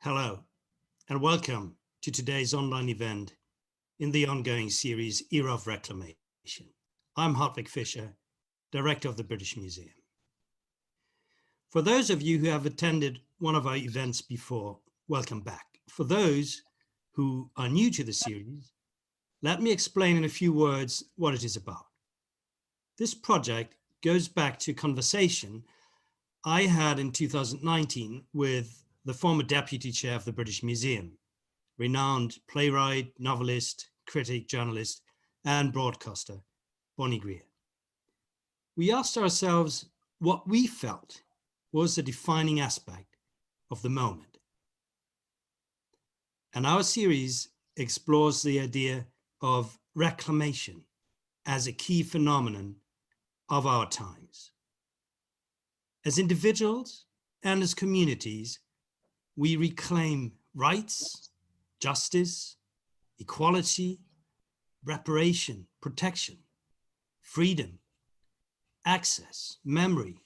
Hello, and welcome to today's online event in the ongoing series Era of Reclamation. I'm Hartwig Fischer, Director of the British Museum. For those of you who have attended one of our events before, welcome back. For those who are new to the series, let me explain in a few words what it is about. This project goes back to a conversation I had in 2019 with the former Deputy Chair of the British Museum, renowned playwright, novelist, critic, journalist, and broadcaster, Bonnie Greer. We asked ourselves what we felt was the defining aspect of the moment. And our series explores the idea of reclamation as a key phenomenon of our times. As individuals and as communities, we reclaim rights, justice, equality, reparation, protection, freedom, access, memory,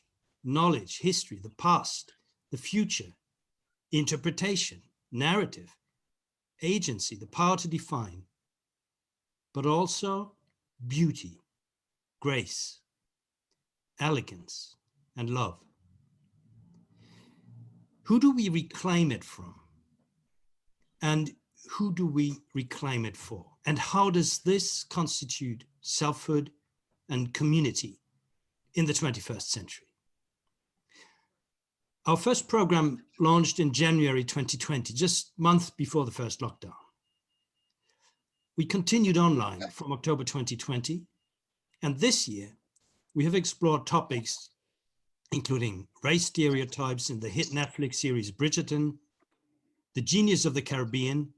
knowledge, history, the past, the future, interpretation, narrative, agency, the power to define, but also beauty, grace, elegance, and love. Who do we reclaim it from? And who do we reclaim it for? And how does this constitute selfhood and community in the 21st century? Our first program launched in January 2020, just months before the first lockdown. We continued online from October 2020, and this year we have explored topics including race stereotypes in the hit Netflix series Bridgerton, the genius of the Caribbean,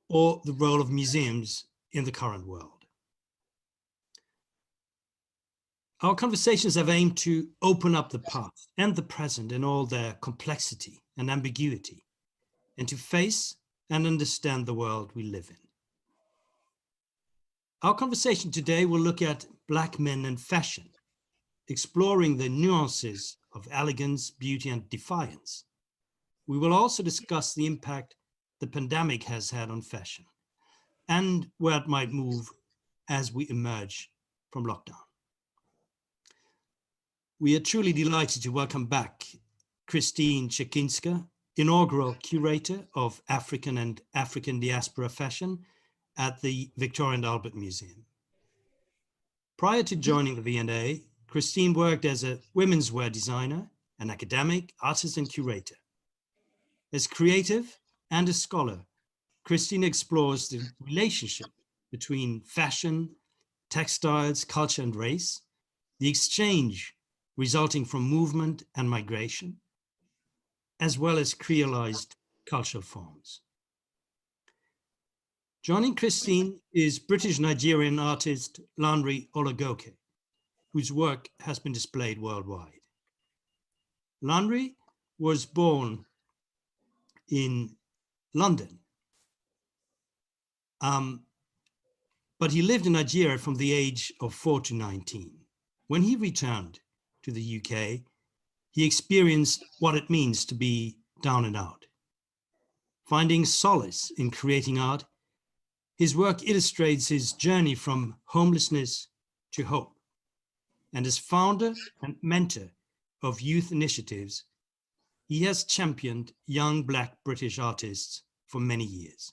or the role of museums in the current world. Our conversations have aimed to open up the past and the present in all their complexity and ambiguity, and to face and understand the world we live in. Our conversation today will look at Black men and fashion, exploring the nuances of elegance, beauty, and defiance. We will also discuss the impact the pandemic has had on fashion and where it might move as we emerge from lockdown. We are truly delighted to welcome back Christine Czekinska, inaugural curator of African and African diaspora fashion at the Victoria and Albert Museum. Prior to joining the V&A, Christine worked as a women's wear designer, an academic, artist, and curator. As creative and a scholar, Christine explores the relationship between fashion, textiles, culture, and race, the exchange resulting from movement and migration, as well as creolized cultural forms. Joining Christine is British-Nigerian artist Lanre Olagoke, whose work has been displayed worldwide. Lanre was born in London, but he lived in Nigeria from the age of 4 to 19. When he returned to the UK, he experienced what it means to be down and out. Finding solace in creating art, his work illustrates his journey from homelessness to hope. And as founder and mentor of youth initiatives, he has championed young Black British artists for many years.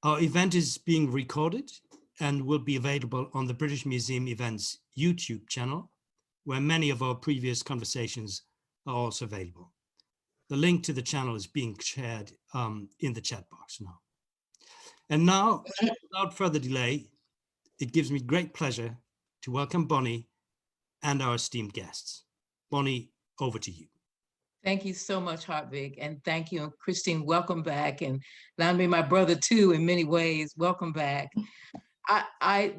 Our event is being recorded and will be available on the British Museum Events YouTube channel, where many of our previous conversations are also available. The link to the channel is being shared in the chat box now. And now, without further delay, it gives me great pleasure to welcome Bonnie and our esteemed guests. Bonnie, over to you. Thank you so much, Hartwig, and thank you, Christine. Welcome back, and Lanre, my brother too, in many ways. Welcome back.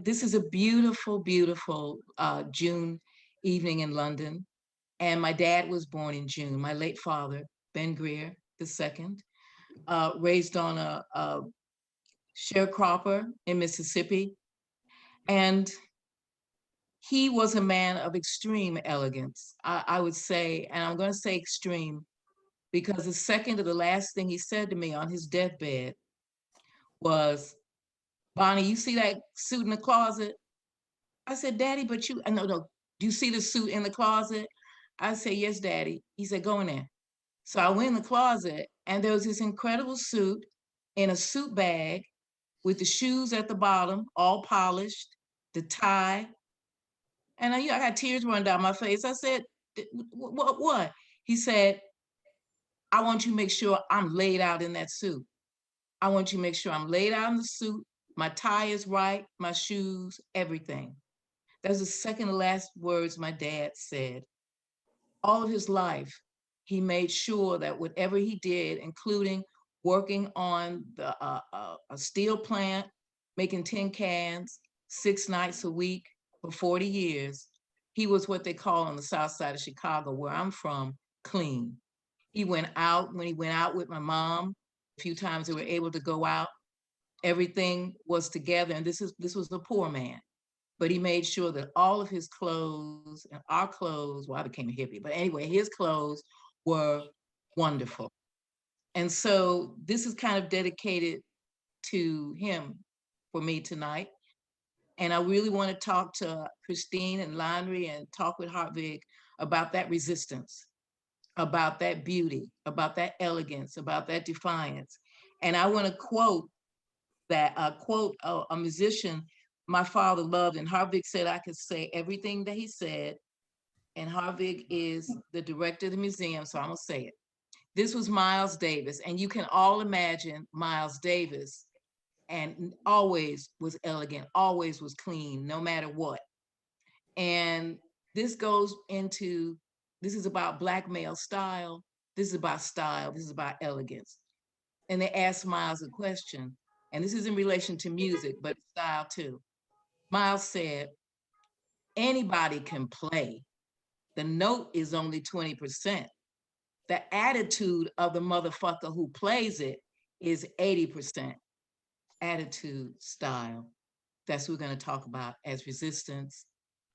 This is a beautiful, beautiful June evening in London, and my dad was born in June. My late father, Ben Greer II, raised on a sharecropper in Mississippi, and he was a man of extreme elegance, I would say, and I'm going to say extreme because the second to the last thing he said to me on his deathbed was, "Bonnie, you see that suit in the closet?" I said, "Daddy, but you, no, no, do you see the suit in the closet?" I said, "Yes, Daddy." He said, "Go in there." So I went in the closet, and there was this incredible suit in a suit bag with the shoes at the bottom, all polished, the tie. And I got tears running down my face. I said, What? He said, "I want you to make sure I'm laid out in that suit. I want you to make sure I'm laid out in the suit. My tie is right, my shoes, everything." That's the second to last words my dad said. All of his life, he made sure that whatever he did, including working on a steel plant, making tin cans 6 nights a week for 40 years, he was what they call on the south side of Chicago, where I'm from, clean. He went out, when he went out with my mom, a few times they were able to go out, everything was together. And this was a poor man, but he made sure that all of his clothes and our clothes, well, I became a hippie, but anyway, his clothes were wonderful. And so this is kind of dedicated to him for me tonight. And I really want to talk to Christine and Landry and talk with Hartwig about that resistance, about that beauty, about that elegance, about that defiance. And I want to quote a musician my father loved, and Hartwig said I could say everything that he said. And Hartwig is the director of the museum, so I'm gonna say it. This was Miles Davis, and you can all imagine Miles Davis, and always was elegant, always was clean, no matter what. And this goes into, this is about Black male style, this is about style, this is about elegance. And they asked Miles a question, and this is in relation to music, but style too. Miles said, "Anybody can play. The note is only 20%. The attitude of the motherfucker who plays it is 80%. Attitude, style." That's what we're going to talk about as resistance,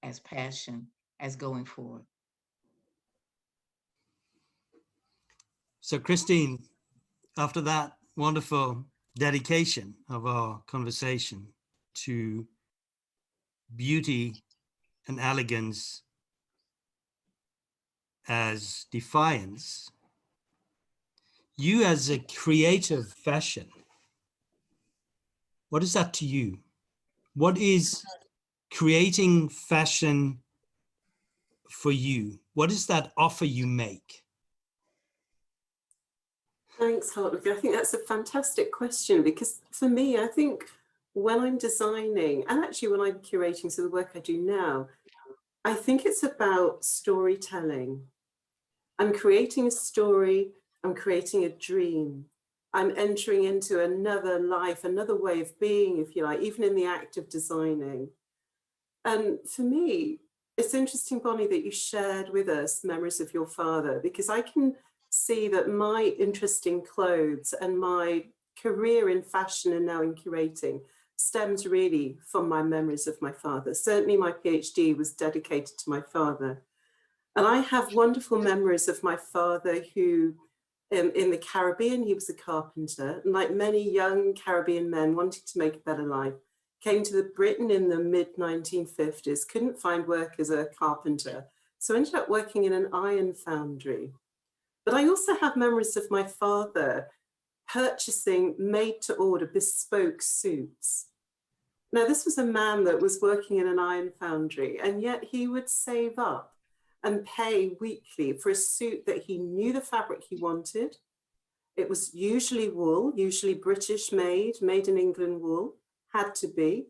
as passion, as going forward. So Christine, after that wonderful dedication of our conversation to beauty and elegance as defiance, you as a creative fashion, what is that to you? What is creating fashion for you? What is that offer you make? Thanks, Hartwig. I think that's a fantastic question, because for me, I think when I'm designing, and actually when I'm curating, so the work I do now, I think it's about storytelling. I'm creating a story, I'm creating a dream. I'm entering into another life, another way of being, if you like, even in the act of designing. And for me, it's interesting, Bonnie, that you shared with us memories of your father, because I can see that my interest in clothes and my career in fashion and now in curating stems really from my memories of my father. Certainly my PhD was dedicated to my father. And I have wonderful memories of my father who, in the Caribbean, he was a carpenter, and like many young Caribbean men wanting to make a better life, came to Britain in the mid-1950s, couldn't find work as a carpenter, so ended up working in an iron foundry. But I also have memories of my father purchasing made-to-order bespoke suits. Now, this was a man that was working in an iron foundry, and yet he would save up and pay weekly for a suit that he knew the fabric he wanted. It was usually wool, usually British made in England wool, had to be,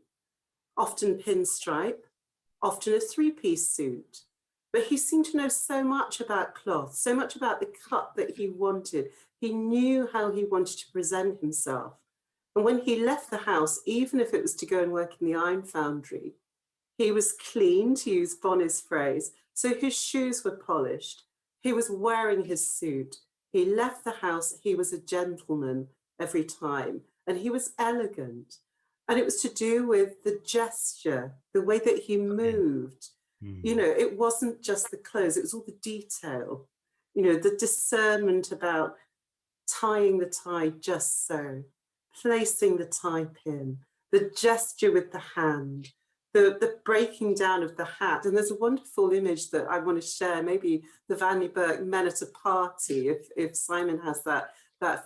often pinstripe, often a three-piece suit. But he seemed to know so much about cloth, so much about the cut that he wanted. He knew how he wanted to present himself. And when he left the house, even if it was to go and work in the iron foundry, he was clean, to use Bonnie's phrase, so his shoes were polished. He was wearing his suit. He left the house, he was a gentleman every time, and he was elegant. And it was to do with the gesture, the way that he moved. You know, it wasn't just the clothes, it was all the detail. you know, the discernment about tying the tie just so, placing the tie pin, the gesture with the hand, the breaking down of the hat. And there's a wonderful image that I want to share, maybe the Van den Berg Men at a Party, if Simon has that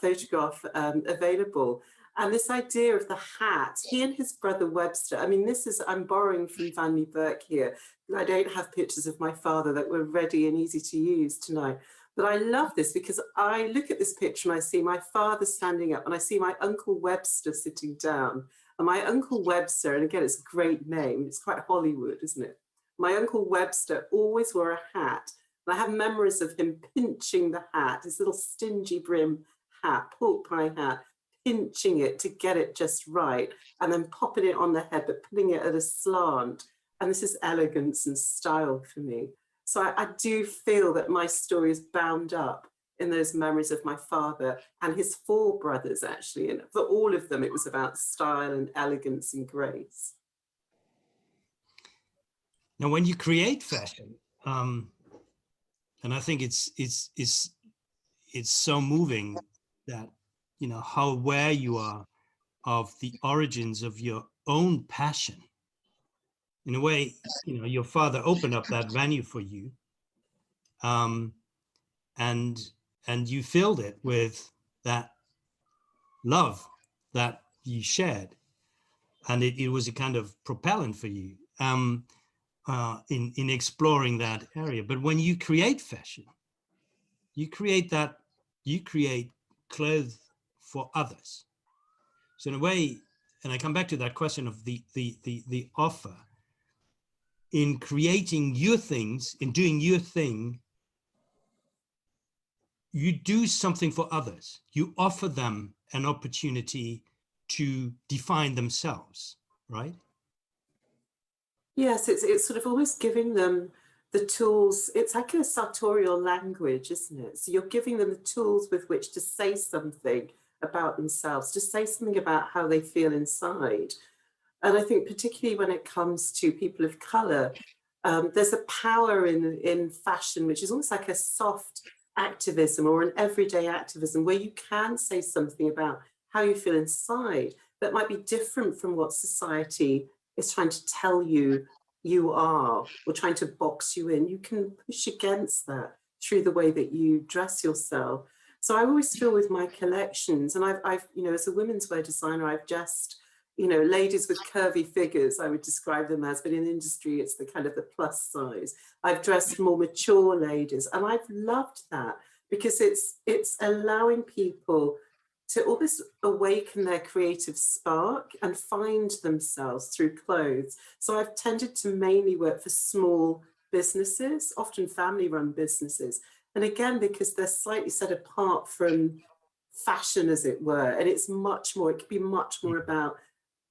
photograph available. And this idea of the hat, he and his brother Webster, I mean, this is, I'm borrowing from Van den Berg here. I don't have pictures of my father that were ready and easy to use tonight. But I love this because I look at this picture and I see my father standing up and I see my Uncle Webster sitting down. And my Uncle Webster, and again, it's a great name, it's quite Hollywood, isn't it? My Uncle Webster always wore a hat. And I have memories of him pinching the hat, his little stingy brim hat, pork pie hat, pinching it to get it just right, and then popping it on the head, but putting it at a slant. And this is elegance and style for me. So I do feel that my story is bound up in those memories of my father and his 4 brothers, actually. And for all of them, it was about style and elegance and grace. Now, when you create fashion, and I think it's so moving that, you know, how aware you are of the origins of your own passion. In a way, you know, your father opened up that venue for you, and you filled it with that love that you shared, and it was a kind of propellant for you in exploring that area. But when you create fashion, you create clothes for others. So in a way, and I come back to that question of the offer. In creating your things, in doing your thing, you do something for others. You offer them an opportunity to define themselves, right? Yes, it's sort of almost giving them the tools. It's like a sartorial language, isn't it? So you're giving them the tools with which to say something about themselves, to say something about how they feel inside. And I think particularly when it comes to people of color, there's a power in fashion, which is almost like a soft activism or an everyday activism where you can say something about how you feel inside that might be different from what society is trying to tell you you are or trying to box you in. You can push against that through the way that you dress yourself. So I always feel with my collections, and I've you know, as a women's wear designer, I've just, you know, ladies with curvy figures, I would describe them as, but in industry, it's the kind of the plus size. I've dressed more mature ladies, and I've loved that because it's allowing people to almost awaken their creative spark and find themselves through clothes. So I've tended to mainly work for small businesses, often family-run businesses. And again, because they're slightly set apart from fashion, as it were, and it's much more, it could be much more about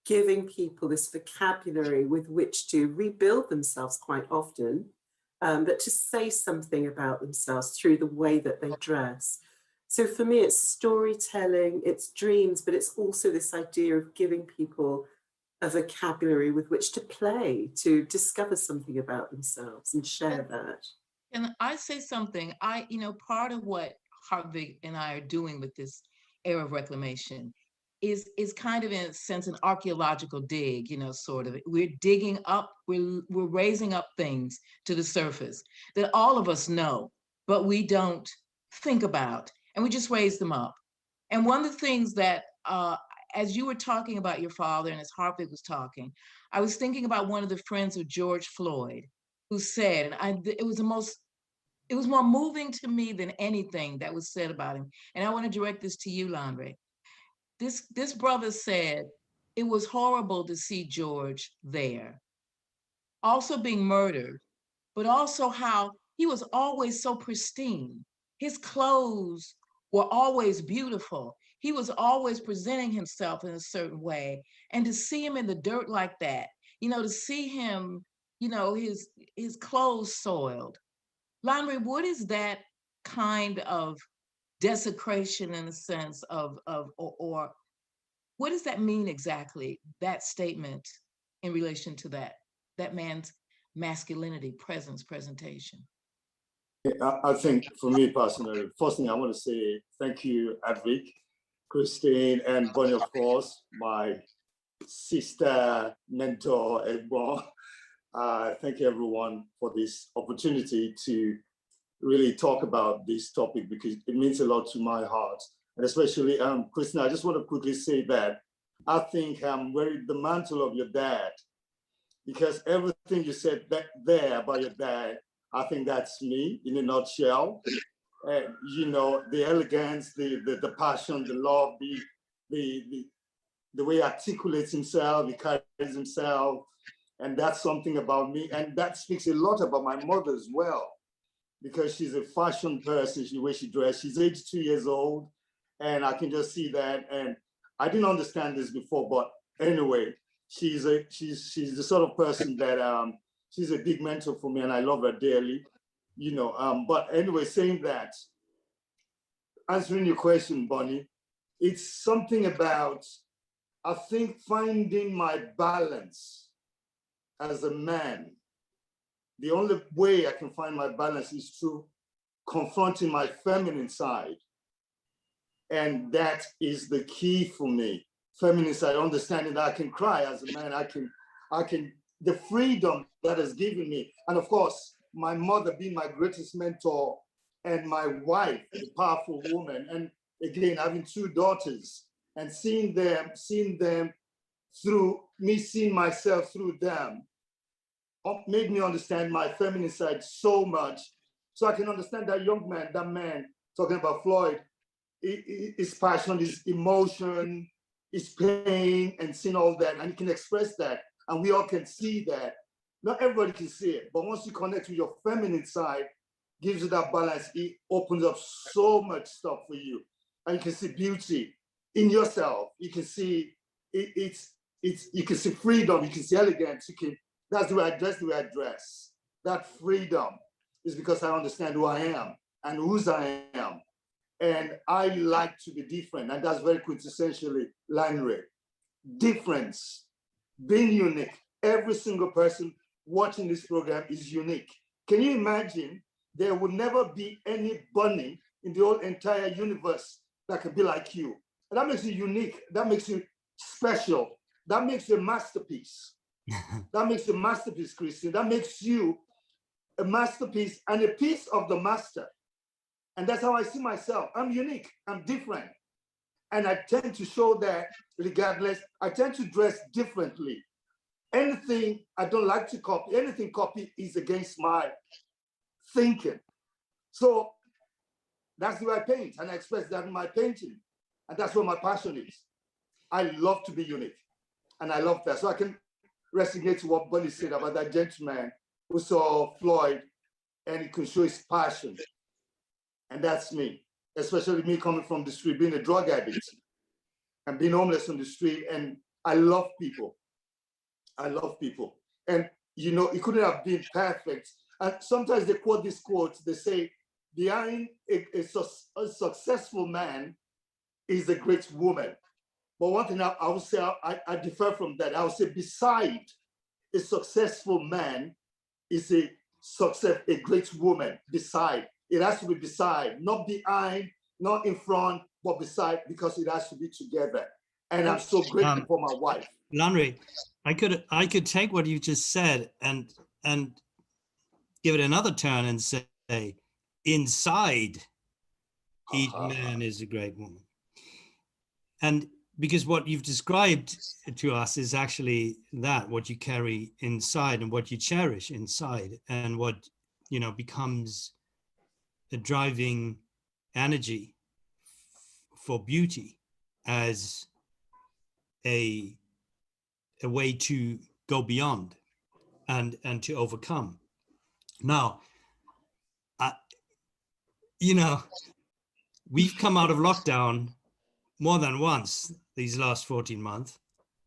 giving people this vocabulary with which to rebuild themselves quite often, but to say something about themselves through the way that they dress. So for me, it's storytelling, it's dreams, but it's also this idea of giving people a vocabulary with which to play, to discover something about themselves and share that. Can I say something? You know, part of what Hartwig and I are doing with this Era of Reclamation is kind of, in a sense, an archaeological dig, you know, sort of. We're digging up, we're raising up things to the surface that all of us know, but we don't think about, and we just raise them up. And one of the things that, as you were talking about your father and as Hartwig was talking, I was thinking about one of the friends of George Floyd who said, and it was more moving to me than anything that was said about him. And I want to direct this to you, Landry. This brother said it was horrible to see George there, also being murdered, but also how he was always so pristine. His clothes were always beautiful. He was always presenting himself in a certain way. And to see him in the dirt like that, you know, to see him, you know, his clothes soiled. Landry, what is that kind of desecration, in a sense of or what does that mean exactly, that statement, in relation to that man's masculinity, presence, presentation? I think for me personally, first thing I want to say, thank you, Hartwig, Christine, and Bonnie, of course, my sister, mentor, Edmond. Thank you, everyone, for this opportunity to really talk about this topic because it means a lot to my heart. And especially, Christine, I just want to quickly say that I think I'm wearing the mantle of your dad because everything you said there about your dad, I think that's me in a nutshell. You know, the elegance, the passion, the love, the way he articulates himself, he carries himself, and that's something about me. And that speaks a lot about my mother as well, because she's a fashion person, the way she dressed. She's 82 years old, and I can just see that. And I didn't understand this before, but anyway, she's the sort of person that she's a big mentor for me, and I love her dearly. You know, but anyway, saying that, answering your question, Bonnie, it's something about, I think, finding my balance as a man. The only way I can find my balance is through confronting my feminine side. And that is the key for me. Feminine side, understanding that I can cry as a man, I can, the freedom that has given me. And of course, my mother being my greatest mentor and my wife, a powerful woman. And again, having two daughters and seeing them through me, seeing myself through them, made me understand my feminine side so much. So I can understand that young man, that man talking about Floyd, his passion, his emotion, his pain, and seeing all that. And he can express that. And we all can see that. Not everybody can see it, but once you connect with your feminine side, gives you that balance, it opens up so much stuff for you. And you can see beauty in yourself. You can see you can see freedom, you can see elegance, that's the way I dress. That freedom is because I understand who I am and whose I am. And I like to be different. And that's very quintessentially Lanre. Difference, being unique. Every single person watching this program is unique. Can you imagine there will never be any bunny in the whole entire universe that can be like you? And that makes you unique. That makes you special. That makes you a masterpiece. That makes you a masterpiece, Christian. That makes you a masterpiece and a piece of the master. And that's how I see myself. I'm unique. I'm different. And I tend to show that regardless. I tend to dress differently. Anything I don't like to copy, anything copy is against my thinking. So that's the way I paint, and I express that in my painting. And that's where my passion is. I love to be unique, and I love that. So I can resonate to what Bonnie said about that gentleman who saw Floyd, and he could show his passion. And that's me, especially me coming from the street, being a drug addict and being homeless on the street. And I love people. I love people. And, you know, it couldn't have been perfect. And sometimes they quote this quote, they say, behind a successful man is a great woman. But one thing I would say, I differ from that. I would say beside a successful man is a great woman, beside. It has to be beside, not behind, not in front, but beside, because it has to be together. And I'm so grateful for my wife. Lanre, I could take what you just said and give it another turn and say, inside each man is a great woman. And because what you've described to us is actually that, what you carry inside and what you cherish inside, and what, you know, becomes a driving energy for beauty as a way to go beyond and to overcome. Now, you know, we've come out of lockdown more than once these last 14 months,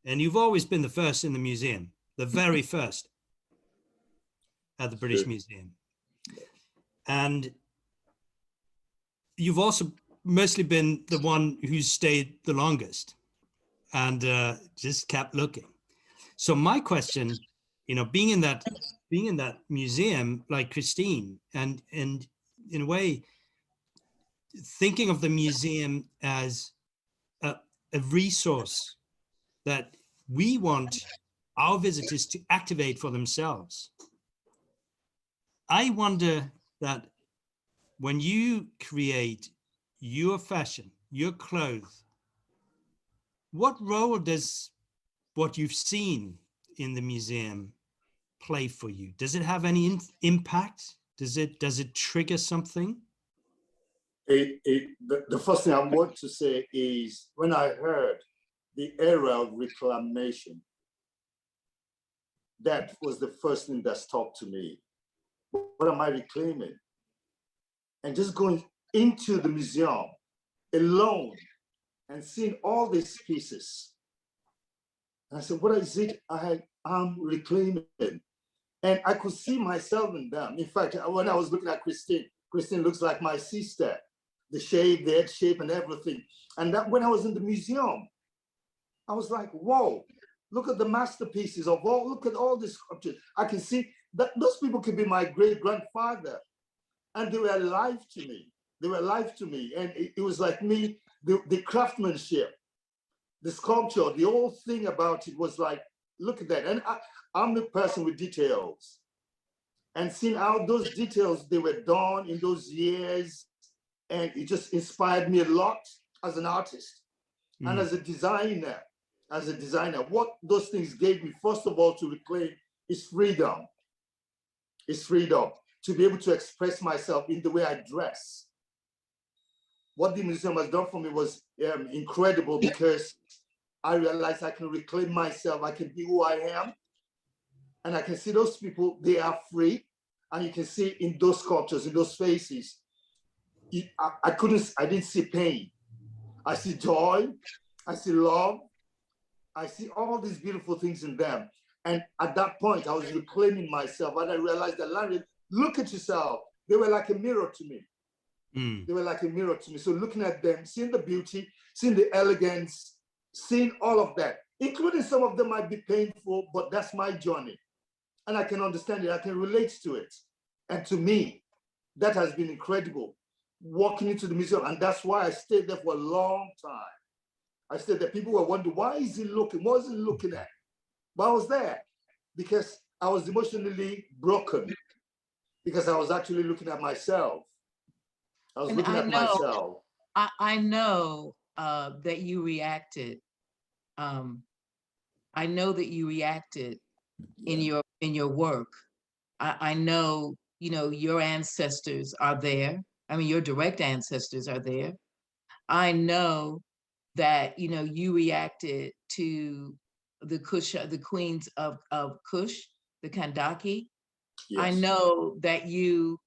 and you've always been the first in the museum, the very first at the British Museum. And you've also mostly been the one who's stayed the longest and just kept looking. So my question, you know, being in that museum like Christine, and in a way, thinking of the museum as a resource that we want our visitors to activate for themselves. I wonder that when you create your fashion, your clothes, what role does what you've seen in the museum play for you? Does it have any impact? Does it trigger something? The first thing I want to say is when I heard the era of reclamation, that was the first thing that stuck to me. What am I reclaiming? And just going into the museum alone and seeing all these pieces. And I said, what is it I'm reclaiming? And I could see myself in them. In fact, when I was looking at Christine looks like my sister, the shape, the head shape and everything. And that when I was in the museum, I was like, whoa, look at the masterpieces of all, look at all these sculptures. I can see that those people could be my great-grandfather. And they were alive to me. They were alive to me. And it was like me, the craftsmanship, the sculpture, the whole thing about it was like, look at that. And I'm the person with details. And seeing how those details, they were done in those years, and it just inspired me a lot as an artist. And as a designer, what those things gave me, first of all, to reclaim is freedom. It's freedom to be able to express myself in the way I dress. What the museum has done for me was incredible, because I realized I can reclaim myself. I can be who I am. And I can see those people, they are free. And you can see in those sculptures, in those faces, I didn't see pain. I see joy, I see love, I see all these beautiful things in them. And at that point, I was reclaiming myself, and I realized that, Larry, look at yourself. They were like a mirror to me. They were like a mirror to me. So looking at them, seeing the beauty, seeing the elegance, seeing all of that, including some of them might be painful, but that's my journey. And I can understand it, I can relate to it. And to me, that has been incredible, walking into the museum. And that's why I stayed there for a long time. I stayed there. People were wondering, why is he looking? What is he looking at? But I was there because I was emotionally broken, because I was actually looking at myself. I was looking at myself. I know that you reacted. I know that you reacted in your work. I know, your ancestors are there. I mean, your direct ancestors are there. I know that, you reacted to the queens of Kush, the Kandaki. Yes. I know that you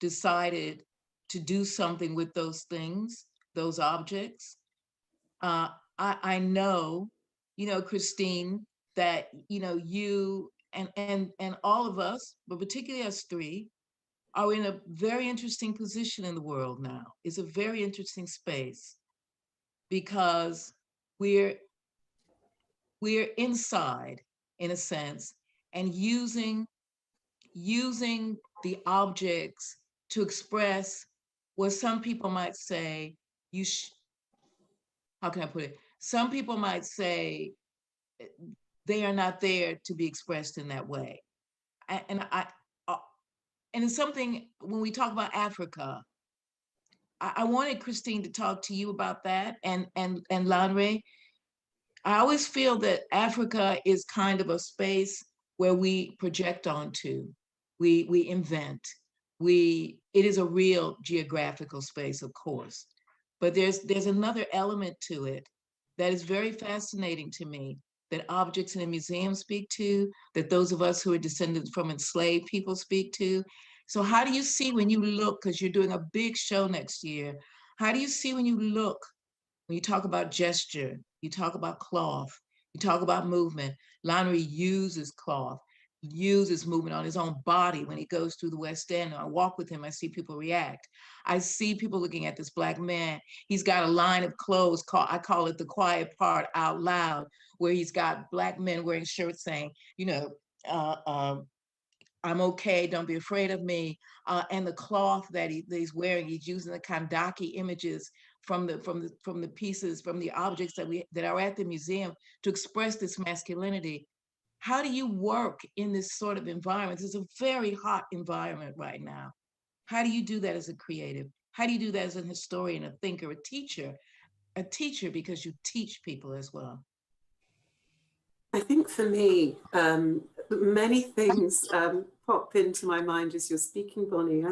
decided to do something with those things, those objects. I know, Christine, that, you and all of us, but particularly us three, are in a very interesting position in the world now. It's a very interesting space, because we're inside, in a sense, and using the objects to express what some people might say how can I put it? Some people might say they are not there to be expressed in that way. And it's something, when we talk about Africa, I wanted Christine to talk to you about that, and Lanre. I always feel that Africa is kind of a space where we project onto, we invent, it is a real geographical space, of course, but there's another element to it that is very fascinating to me, that objects in a museum speak to, that those of us who are descended from enslaved people speak to. So how do you see when you look, because you're doing a big show next year, how do you see when you look, when you talk about gesture, you talk about cloth, you talk about movement? Lanre uses cloth, uses movement on his own body when he goes through the West End. I walk with him, I see people react. I see people looking at this Black man. He's got a line of clothes called, I call it the quiet part out loud, where he's got Black men wearing shirts saying, I'm okay, don't be afraid of me. And the cloth that he's wearing, he's using the kandaki images from the pieces, from the objects that are at the museum to express this masculinity. How do you work in this sort of environment? It's a very hot environment right now. How do you do that as a creative? How do you do that as a historian, a thinker, a teacher? A teacher because you teach people as well. I think for me, many things pop into my mind as you're speaking, Bonnie.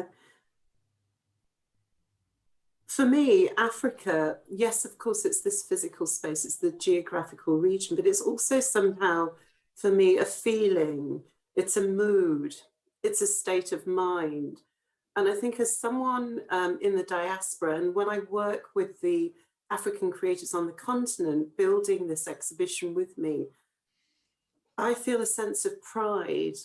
For me, Africa, yes, of course, it's this physical space, it's the geographical region, but it's also somehow, for me, a feeling, it's a mood, it's a state of mind. And I think as someone in the diaspora, and when I work with the African creators on the continent, building this exhibition with me, I feel a sense of pride,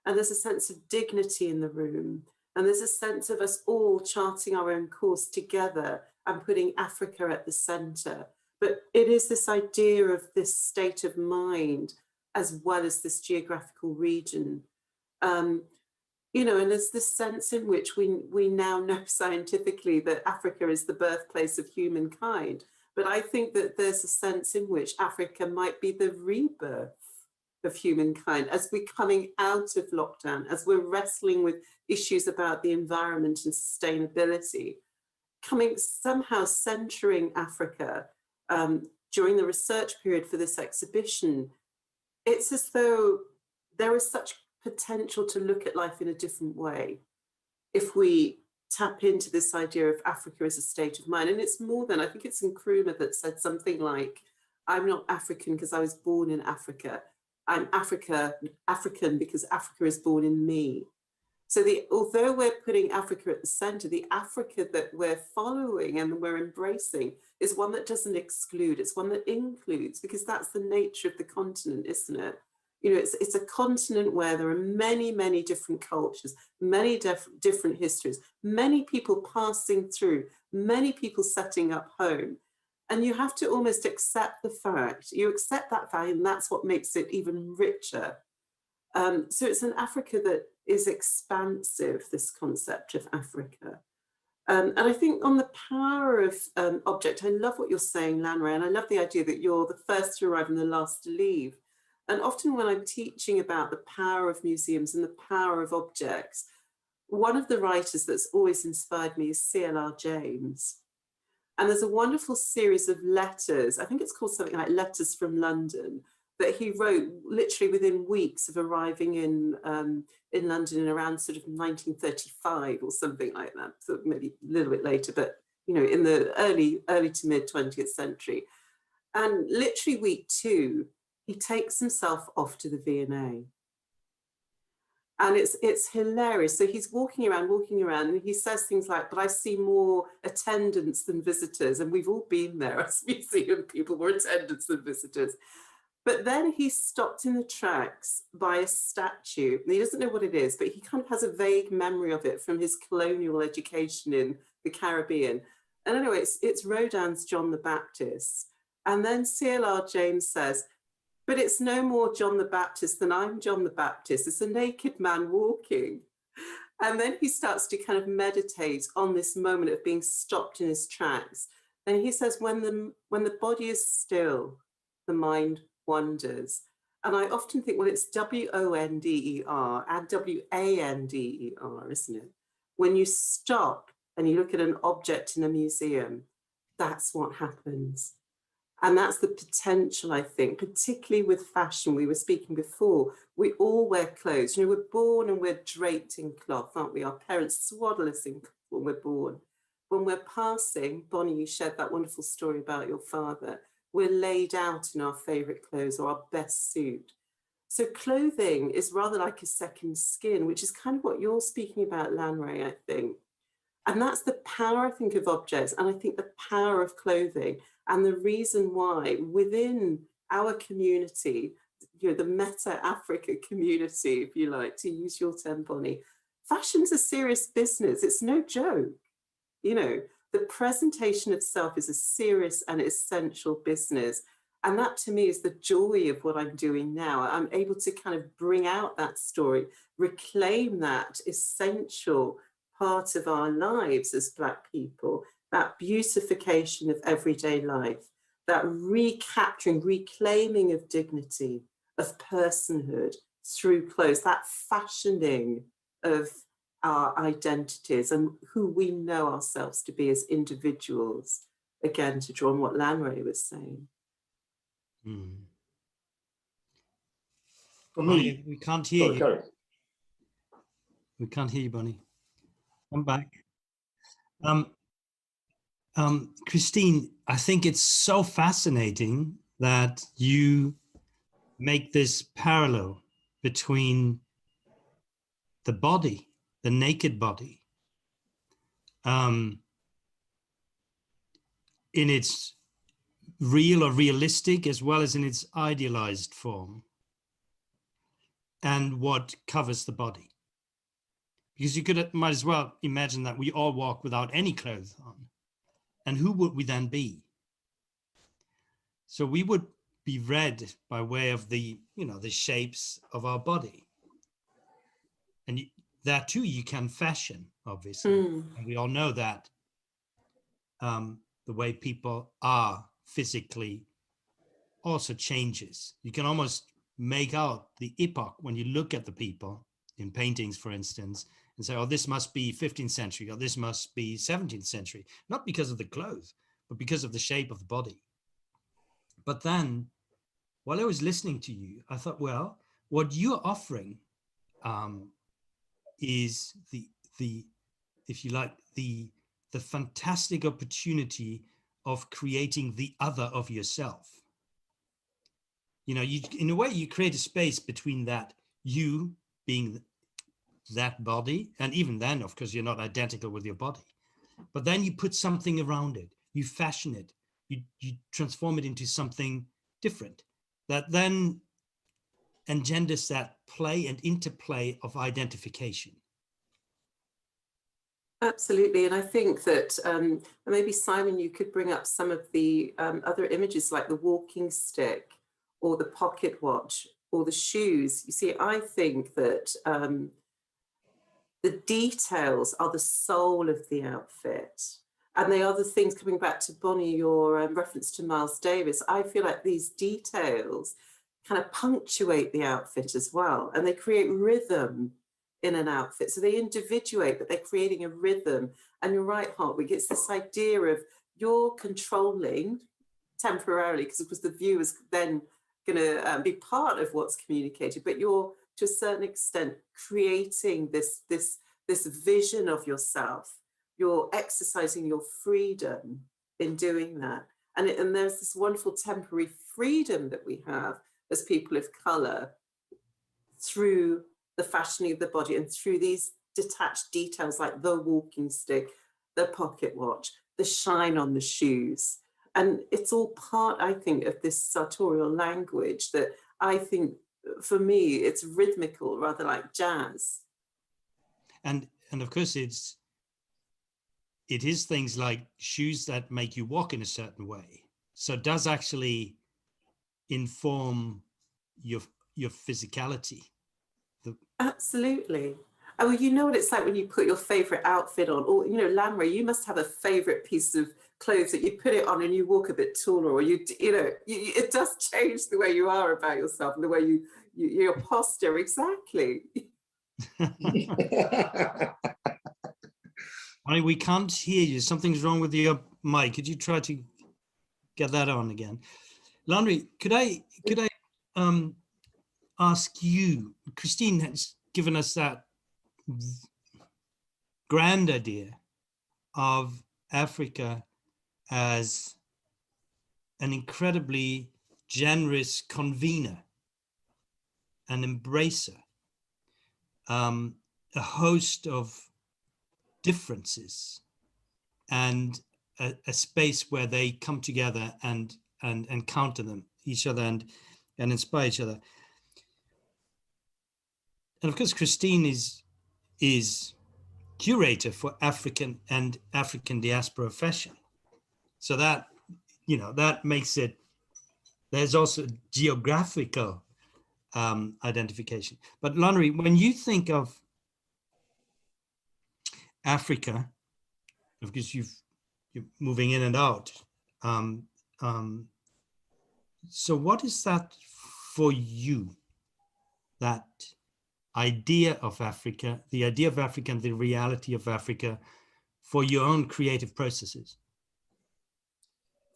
and there's a sense of dignity in the room. And there's a sense of us all charting our own course together and putting Africa at the center. But it is this idea of this state of mind as well as this geographical region. You know, and there's this sense in which we now know scientifically that Africa is the birthplace of humankind. But I think that there's a sense in which Africa might be the rebirth of humankind as we're coming out of lockdown, as we're wrestling with issues about the environment and sustainability, coming somehow centering Africa during the research period for this exhibition. It's as though there is such potential to look at life in a different way if we tap into this idea of Africa as a state of mind. And it's more than, I think it's Nkrumah that said something like, I'm not African because I was born in Africa. I'm African because Africa is born in me. So although we're putting Africa at the center, the Africa that we're following and we're embracing is one that doesn't exclude, it's one that includes, because that's the nature of the continent, isn't it? You know, it's a continent where there are many, many different cultures, many different histories, many people passing through, many people setting up home. And you have to almost accept the fact, you accept that fact, and that's what makes it even richer. So it's an Africa that is expansive, this concept of Africa. And I think on the power of object, I love what you're saying, Lanre, and I love the idea that you're the first to arrive and the last to leave. And often when I'm teaching about the power of museums and the power of objects, one of the writers that's always inspired me is C.L.R. James. And there's a wonderful series of letters, I think it's called something like Letters from London, that he wrote literally within weeks of arriving in London in around sort of 1935 or something like that, so maybe a little bit later, but you know, in the early to mid 20th century. And literally week 2, he takes himself off to the V&A. And it's hilarious. So he's walking around, and he says things like, but I see more attendants than visitors. And we've all been there as museum people, more attendants than visitors. But then he's stopped in the tracks by a statue. And he doesn't know what it is, but he kind of has a vague memory of it from his colonial education in the Caribbean. And anyway, it's Rodin's John the Baptist. And then C.L.R. James says, but it's no more John the Baptist than I'm John the Baptist. It's a naked man walking. And then he starts to kind of meditate on this moment of being stopped in his tracks. And he says, when the body is still, the mind wanders. And I often think, well, it's W-O-N-D-E-R and W-A-N-D-E-R, isn't it? When you stop and you look at an object in a museum, that's what happens. And that's the potential, I think, particularly with fashion. We were speaking before, we all wear clothes. You know, we're born and we're draped in cloth, aren't we? Our parents swaddle us in cloth when we're born. When we're passing, Bonnie, you shared that wonderful story about your father. We're laid out in our favorite clothes or our best suit. So clothing is rather like a second skin, which is kind of what you're speaking about, Lanre, I think. And that's the power, I think, of objects, and I think the power of clothing, and the reason why within our community, you know, the Meta Africa community, if you like, to use your term, Bonnie, fashion's a serious business. It's no joke. You know, the presentation of self is a serious and essential business. And that to me is the joy of what I'm doing now. I'm able to kind of bring out that story, reclaim that essential part of our lives as Black people, that beautification of everyday life, that recapturing, reclaiming of dignity, of personhood through clothes, that fashioning of our identities and who we know ourselves to be as individuals. Again, to draw on what Lanre was saying. For Bonnie, me, we can't hear sorry, you. Curate. We can't hear you, Bonnie. Come back. Christine, I think it's so fascinating that you make this parallel between the body, the naked body, in its real or realistic as well as in its idealized form, and what covers the body. Because you might as well imagine that we all walk without any clothes on. And who would we then be? So we would be read by way of the, the shapes of our body. And that too you can fashion, obviously. And we all know that the way people are physically also changes. You can almost make out the epoch when you look at the people in paintings, for instance, and say, oh, this must be 15th century, or this must be 17th century, not because of the clothes, but because of the shape of the body. But then, while I was listening to you, I thought, well, what you're offering is the if you like, the fantastic opportunity of creating the other of yourself. You in a way, you create a space between that you being that body, and even then, of course, you're not identical with your body. But then you put something around it, you fashion it, you transform it into something different that then engenders that play and interplay of identification. Absolutely. And I think that maybe, Simon, you could bring up some of the other images like the walking stick or the pocket watch or the shoes. You see, I think that the details are the soul of the outfit. And they are the things, coming back to Bonnie, your reference to Miles Davis, I feel like these details kind of punctuate the outfit as well. And they create rhythm in an outfit. So they individuate, but they're creating a rhythm. And you're right, Hartwig, it's this idea of you're controlling temporarily, because of course the viewer's then going to be part of what's communicated, but you're to a certain extent creating this vision of yourself. You're exercising your freedom in doing that. And there's this wonderful temporary freedom that we have as people of colour through the fashioning of the body and through these detached details like the walking stick, the pocket watch, the shine on the shoes. And it's all part, I think, of this sartorial language that I think, for me, it's rhythmical, rather like jazz. And of course, it is things like shoes that make you walk in a certain way. So it does actually inform your physicality. Absolutely. Oh, well, you know what it's like when you put your favorite outfit on, or, Lanre, you must have a favorite piece of clothes that you put it on and you walk a bit taller, or it does change the way you are about yourself and the way your posture. Exactly. I mean, we can't hear you. Something's wrong with your mic. Could you try to get that on again? Lanre, could I ask you, Christine has given us that grand idea of Africa as an incredibly generous convener, an embracer, a host of differences, and a space where they come together and counter them each other and inspire each other. And of course, Christine is curator for African and African diaspora fashion. So that, that makes it There's also geographical identification. But Lanre, when you think of Africa, because you're moving in and out, so what is that for you? That idea of Africa, the idea of Africa and the reality of Africa for your own creative processes?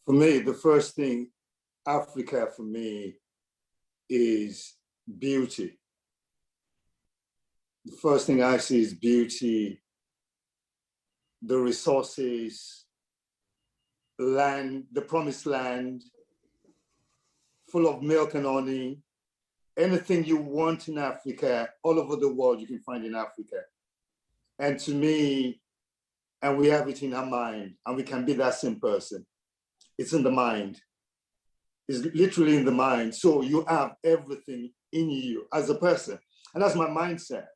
For me, the first thing, Africa for me is beauty. The first thing I see is beauty, the resources, land, the promised land, full of milk and honey. Anything you want in Africa, all over the world, you can find in Africa. And to me, and we have it in our mind, and we can be that same person. It's in the mind. It's literally in the mind. So you have everything in you as a person. And that's my mindset.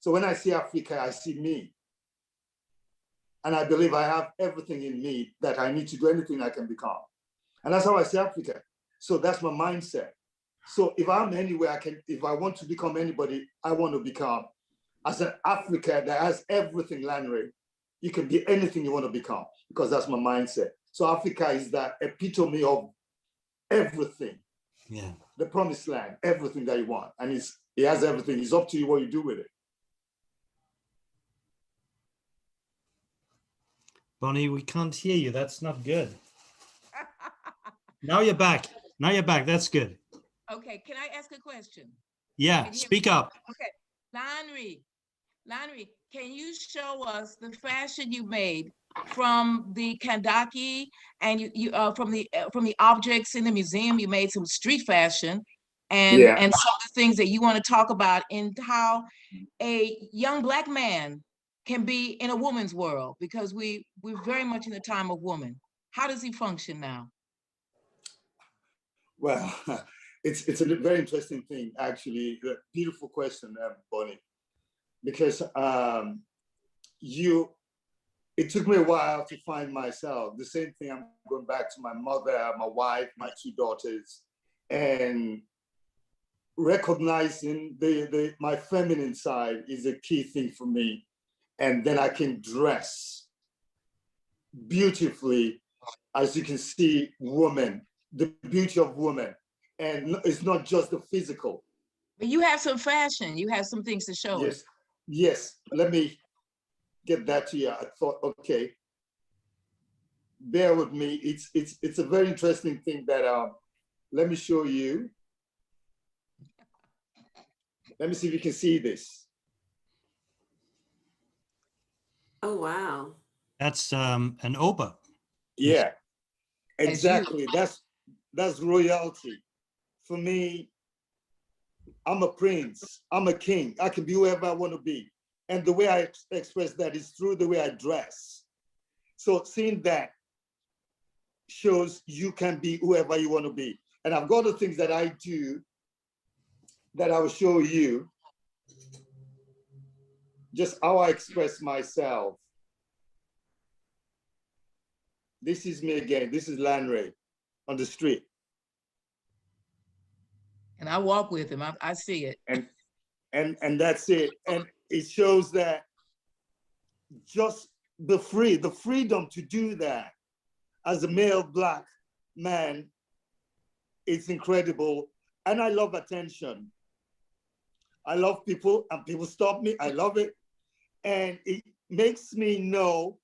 So when I see Africa, I see me. And I believe I have everything in me that I need to do anything I can become. And that's how I see Africa. So that's my mindset. So if I'm anywhere, if I want to become anybody I want to become, as an Africa that has everything, Lanre, you can be anything you want to become, because that's my mindset. So Africa is that epitome of everything. Yeah. The promised land, everything that you want. And it has everything. It's up to you what you do with it. Bonnie, we can't hear you. That's not good. Now you're back. Now you're back. That's good. Okay, can I ask a question? Yeah, speak up. Okay, Lanre, can you show us the fashion you made from the kandaki and you from the objects in the museum? You made some street fashion and some of the things that you want to talk about in how a young Black man can be in a woman's world, because we're very much in the time of woman. How does he function now? Well, it's a very interesting thing, actually. A beautiful question, Bonnie, because it took me a while to find myself. The same thing, I'm going back to my mother, my wife, my two daughters, and recognizing my feminine side is a key thing for me. And then I can dress beautifully, as you can see, woman, the beauty of woman. And it's not just the physical. But you have some fashion. You have some things to show us. Yes. Let me get that to you. I thought, okay, bear with me. It's a very interesting thing that let me show you. Let me see if you can see this. Oh, wow. That's an oba. Yeah, exactly. That's royalty. For me, I'm a prince, I'm a king. I can be whoever I want to be. And the way I express that is through the way I dress. So seeing that shows you can be whoever you want to be. And I've got the things that I do that I will show you, just how I express myself. This is me again. This is Lanre on the street. And I walk with him. I see it. And that's it. And it shows that just the freedom to do that as a male Black man, it's incredible. And I love attention. I love people, and people stop me. I love it. And it makes me know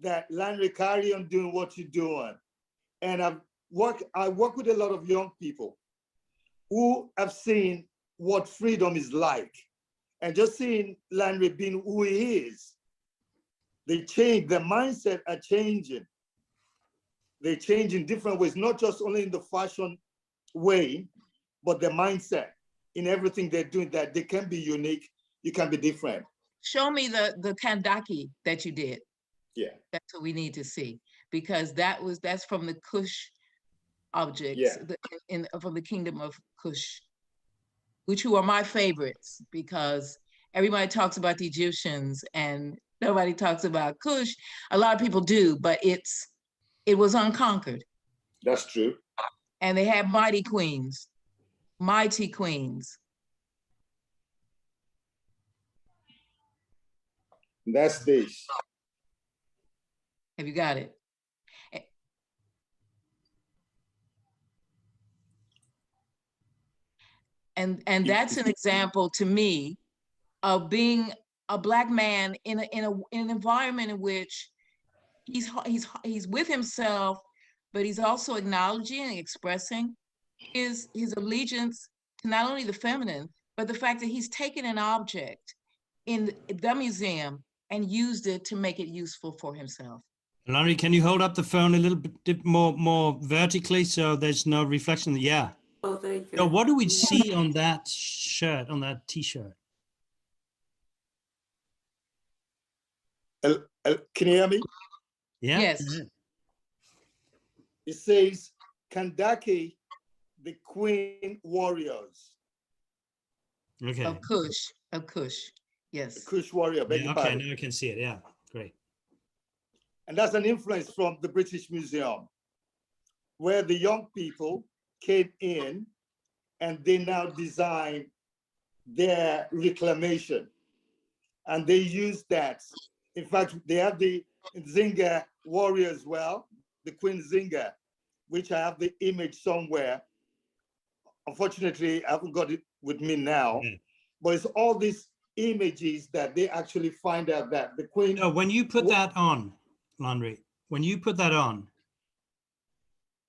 that, Lanre, carry on doing what you're doing. And I work with a lot of young people who have seen what freedom is like. And just seeing Lanre being who he is, they change, their mindset are changing. They change in different ways, not just only in the fashion way, but their mindset in everything they're doing, that they can be unique, you can be different. Show me the kandaki that you did. Yeah. That's what we need to see, because that's from the Kush objects, from the kingdom of Kush, which are my favorites, because everybody talks about the Egyptians and nobody talks about Kush. A lot of people do, but it was unconquered. That's true. And they have mighty queens. Mighty queens. That's this. Have you got it? And that's an example to me of being a Black man in an environment in which he's with himself, but he's also acknowledging and expressing his allegiance to not only the feminine, but the fact that he's taken an object in the museum and used it to make it useful for himself. Larry, can you hold up the phone a little bit more vertically so there's no reflection? Yeah. Oh, there you go. So what do we see on that shirt, on that T-shirt? Can you hear me? Yeah. Yes. It says, Kandake, the Queen Warriors. Okay. Of Kush, yes. The Kush warrior, beg Yeah, your okay, pardon. now I can see it. Yeah, great. And that's an influence from the British Museum, where the young people came in and they now design their reclamation. And they use that. In fact, they have the Zinga warrior as well, the Queen Zinga, which I have the image somewhere. Unfortunately, I haven't got it with me now, but it's all these images that they actually find out that the Queen. So when you put that on, Landry, when you put that on,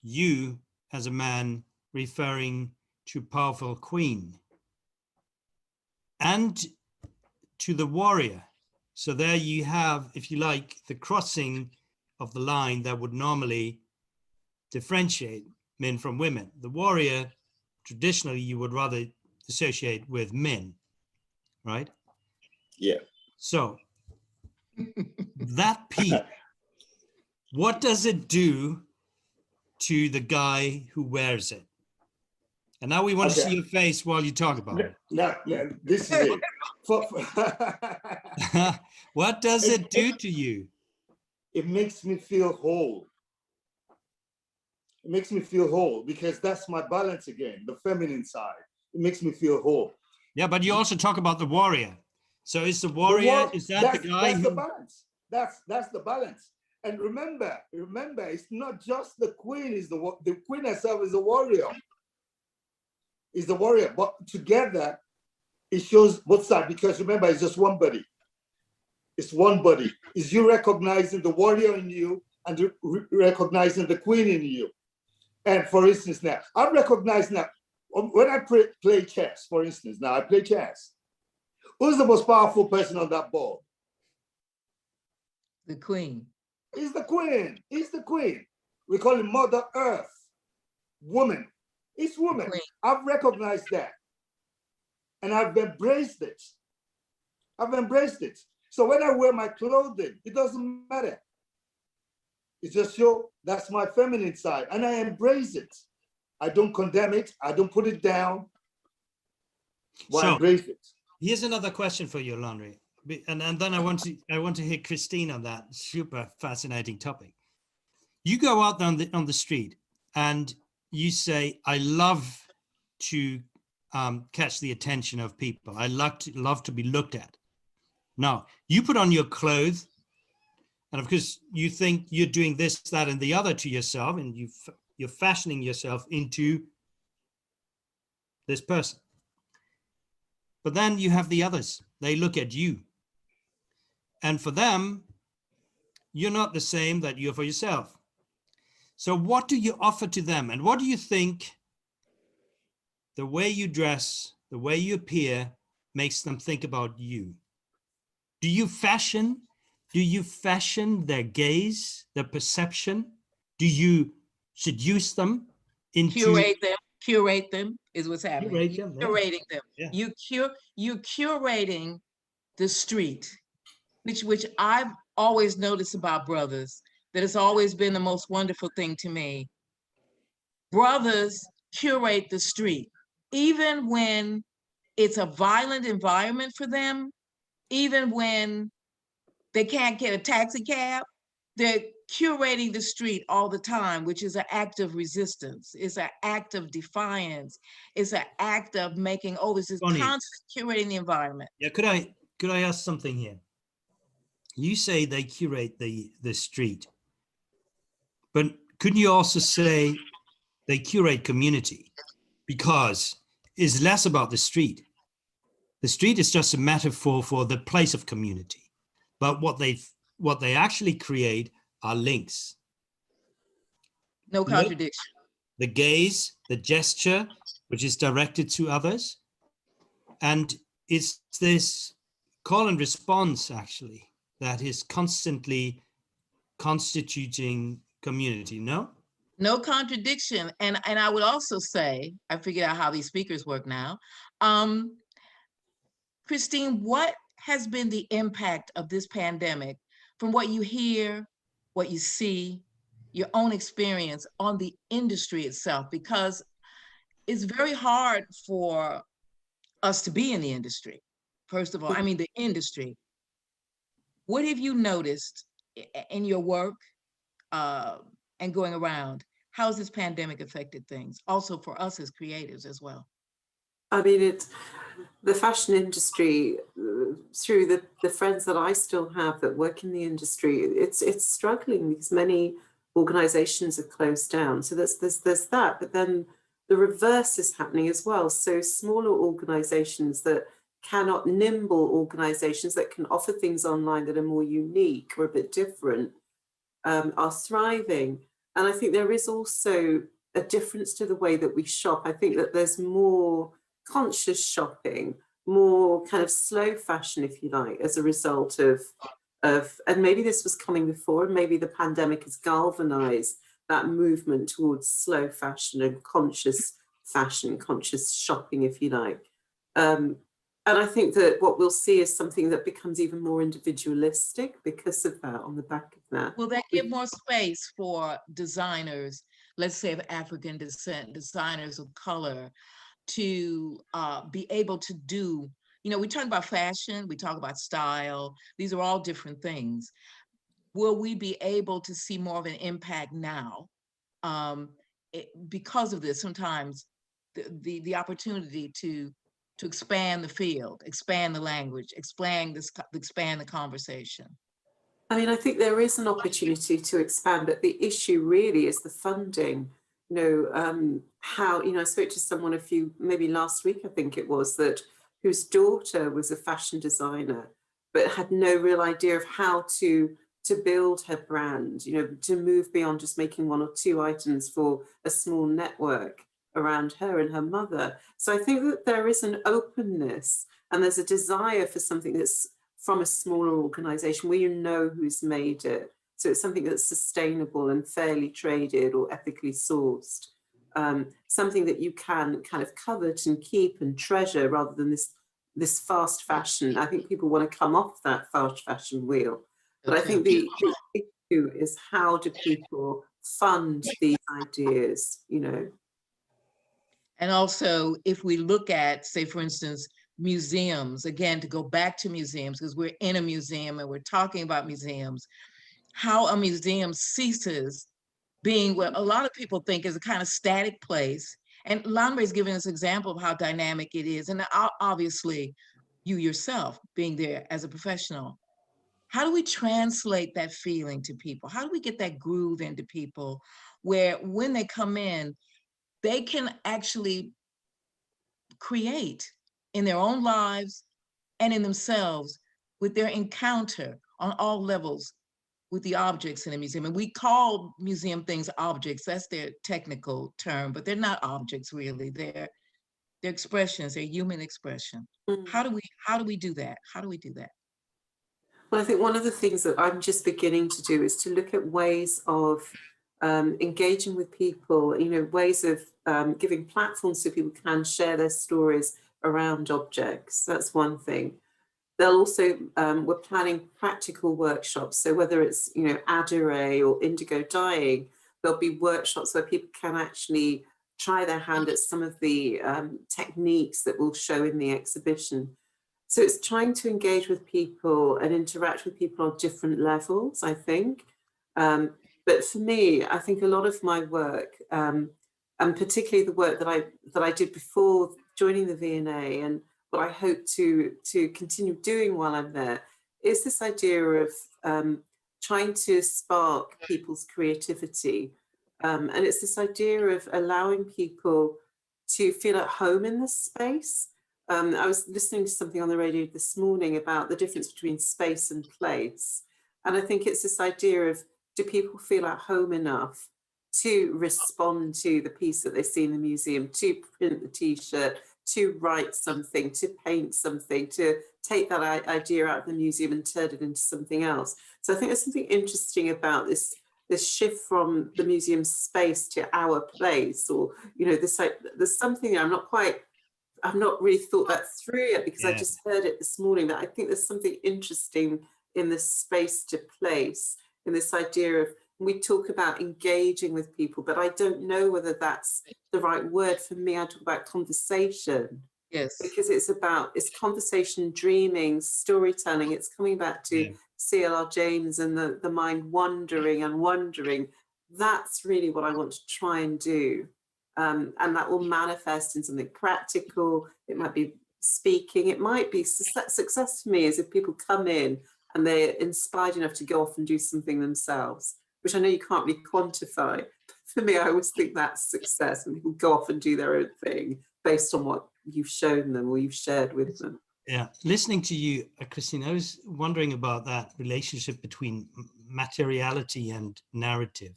you as a man referring to powerful queen and to the warrior. So there you have, if you like, the crossing of the line that would normally differentiate men from women. The warrior, traditionally, you would rather associate with men, right? Yeah. So that piece, what does it do to the guy who wears it? And now we want to see your face while you talk about it. Now, this is it. What does it do to you? It makes me feel whole. It makes me feel whole because that's my balance again, the feminine side. It makes me feel whole. Yeah, but you also talk about the warrior. So is the warrior, is that the guy that's who... the balance. That's the balance. And remember, it's not just the queen, the queen herself is a warrior. Is the warrior, but together it shows both sides because remember, it's just one body. It's one body. It's you recognizing the warrior in you and recognizing the queen in you. And for instance, now, I recognize now, when I play chess, for instance, now I play chess. Who's the most powerful person on that board? The queen. It's the queen. It's the queen. We call it Mother Earth, woman. It's woman. I've recognized that. And I've embraced it. So when I wear my clothing, it doesn't matter. It's just that's my feminine side. And I embrace it. I don't condemn it. I don't put it down. But I embrace it. Here's another question for you, Landry. And then I want to hear Christine on that super fascinating topic. You go out on the street and you say, I love to catch the attention of people. I love to be looked at. Now, you put on your clothes, and of course, you think you're doing this, that, and the other to yourself, and you're fashioning yourself into this person. But then you have the others. They look at you. And for them, you're not the same that you're for yourself. So what do you offer to them? And what do you think the way you dress, the way you appear, makes them think about you? Do you fashion their gaze, their perception? Do you seduce them into... Curate them is what's happening. Curating them. Yeah. You're curating the street, which I've always noticed about brothers, that it's always been the most wonderful thing to me. Brothers curate the street, even when it's a violent environment for them, even when they can't get a taxi cab, they're curating the street all the time, which is an act of resistance, is an act of defiance, is an act of making, this is Bonnie, constant curating the environment. Yeah, could I ask something here? You say they curate the street, but couldn't you also say they curate community? Because it's less about the street. The street is just a metaphor for the place of community. But what they actually create are links. No contradiction. The gaze, the gesture, which is directed to others. And it's this call and response, actually, that is constantly constituting community, no? No contradiction. And I would also say, I figured out how these speakers work now. Christine, what has been the impact of this pandemic from what you hear, what you see, your own experience on the industry itself? Because it's very hard for us to be in the industry. First of all, I mean, the industry. What have you noticed in your work and going around? How has this pandemic affected things? Also for us as creatives as well. I mean, the fashion industry, through the friends that I still have that work in the industry, it's struggling because many organizations have closed down. So there's that, but then the reverse is happening as well. So smaller organizations nimble organizations that can offer things online that are more unique or a bit different, are thriving. And I think there is also a difference to the way that we shop. I think that there's more conscious shopping, more kind of slow fashion, if you like, as a result of and maybe this was coming before, and maybe the pandemic has galvanized that movement towards slow fashion and conscious fashion, conscious shopping, if you like. And I think that what we'll see is something that becomes even more individualistic because of that, on the back of that. Will that give more space for designers, let's say of African descent, designers of color, to be able to do, we talk about fashion, we talk about style, these are all different things. Will we be able to see more of an impact now because of this? Sometimes the opportunity to expand the field, expand the language, expand the conversation. I mean, I think there is an opportunity to expand, but the issue really is the funding. How, I spoke to someone maybe last week, I think it was, whose daughter was a fashion designer, but had no real idea of how to build her brand, to move beyond just making one or two items for a small network around her and her mother. So I think that there is an openness and there's a desire for something that's from a smaller organization where you know who's made it. So it's something that's sustainable and fairly traded or ethically sourced. Something that you can kind of covet and keep and treasure rather than this fast fashion. I think people want to come off that fast fashion wheel. But I think the issue is, how do people fund these ideas, And also, if we look at, say, for instance, museums, again, to go back to museums, because we're in a museum and we're talking about museums, how a museum ceases being what a lot of people think is a kind of static place. And Lanre is giving us an example of how dynamic it is. And obviously, you yourself being there as a professional, how do we translate that feeling to people? How do we get that groove into people where when they come in, they can actually create in their own lives and in themselves with their encounter on all levels with the objects in a museum? And we call museum things objects, that's their technical term, but they're not objects really. They're expressions, they're human expression. How do we do that? How do we do that? Well, I think one of the things that I'm just beginning to do is to look at ways of engaging with people, ways of giving platforms so people can share their stories around objects. That's one thing. They'll also, we're planning practical workshops. So whether it's, adire or indigo dyeing, there'll be workshops where people can actually try their hand at some of the techniques that we'll show in the exhibition. So it's trying to engage with people and interact with people on different levels, I think. But for me, I think a lot of my work, and particularly the work that I did before joining the V&A, and what I hope to continue doing while I'm there, is this idea of trying to spark people's creativity. And it's this idea of allowing people to feel at home in this space. I was listening to something on the radio this morning about the difference between space and place. And I think it's this idea of, do people feel at home enough to respond to the piece that they see in the museum, to print the T-shirt, to write something, to paint something, to take that idea out of the museum and turn it into something else. So I think there's something interesting about this shift from the museum space to our place, or, you know, this, like, there's something I've not really thought that through yet, because I just heard it this morning, that I think there's something interesting in this space to place, in this idea of, we talk about engaging with people, but I don't know whether that's the right word. For me, I talk about conversation. Yes. Because it's conversation, dreaming, storytelling. It's coming back to C.L.R. James and the mind wandering and wondering. That's really what I want to try and do. And that will manifest in something practical. It might be speaking. It might be success for me is if people come in and they're inspired enough to go off and do something themselves, which I know you can't really quantify. For me, I always think that's success, when people go off and do their own thing based on what you've shown them or you've shared with them. Yeah, listening to you, Christine, I was wondering about that relationship between materiality and narrative,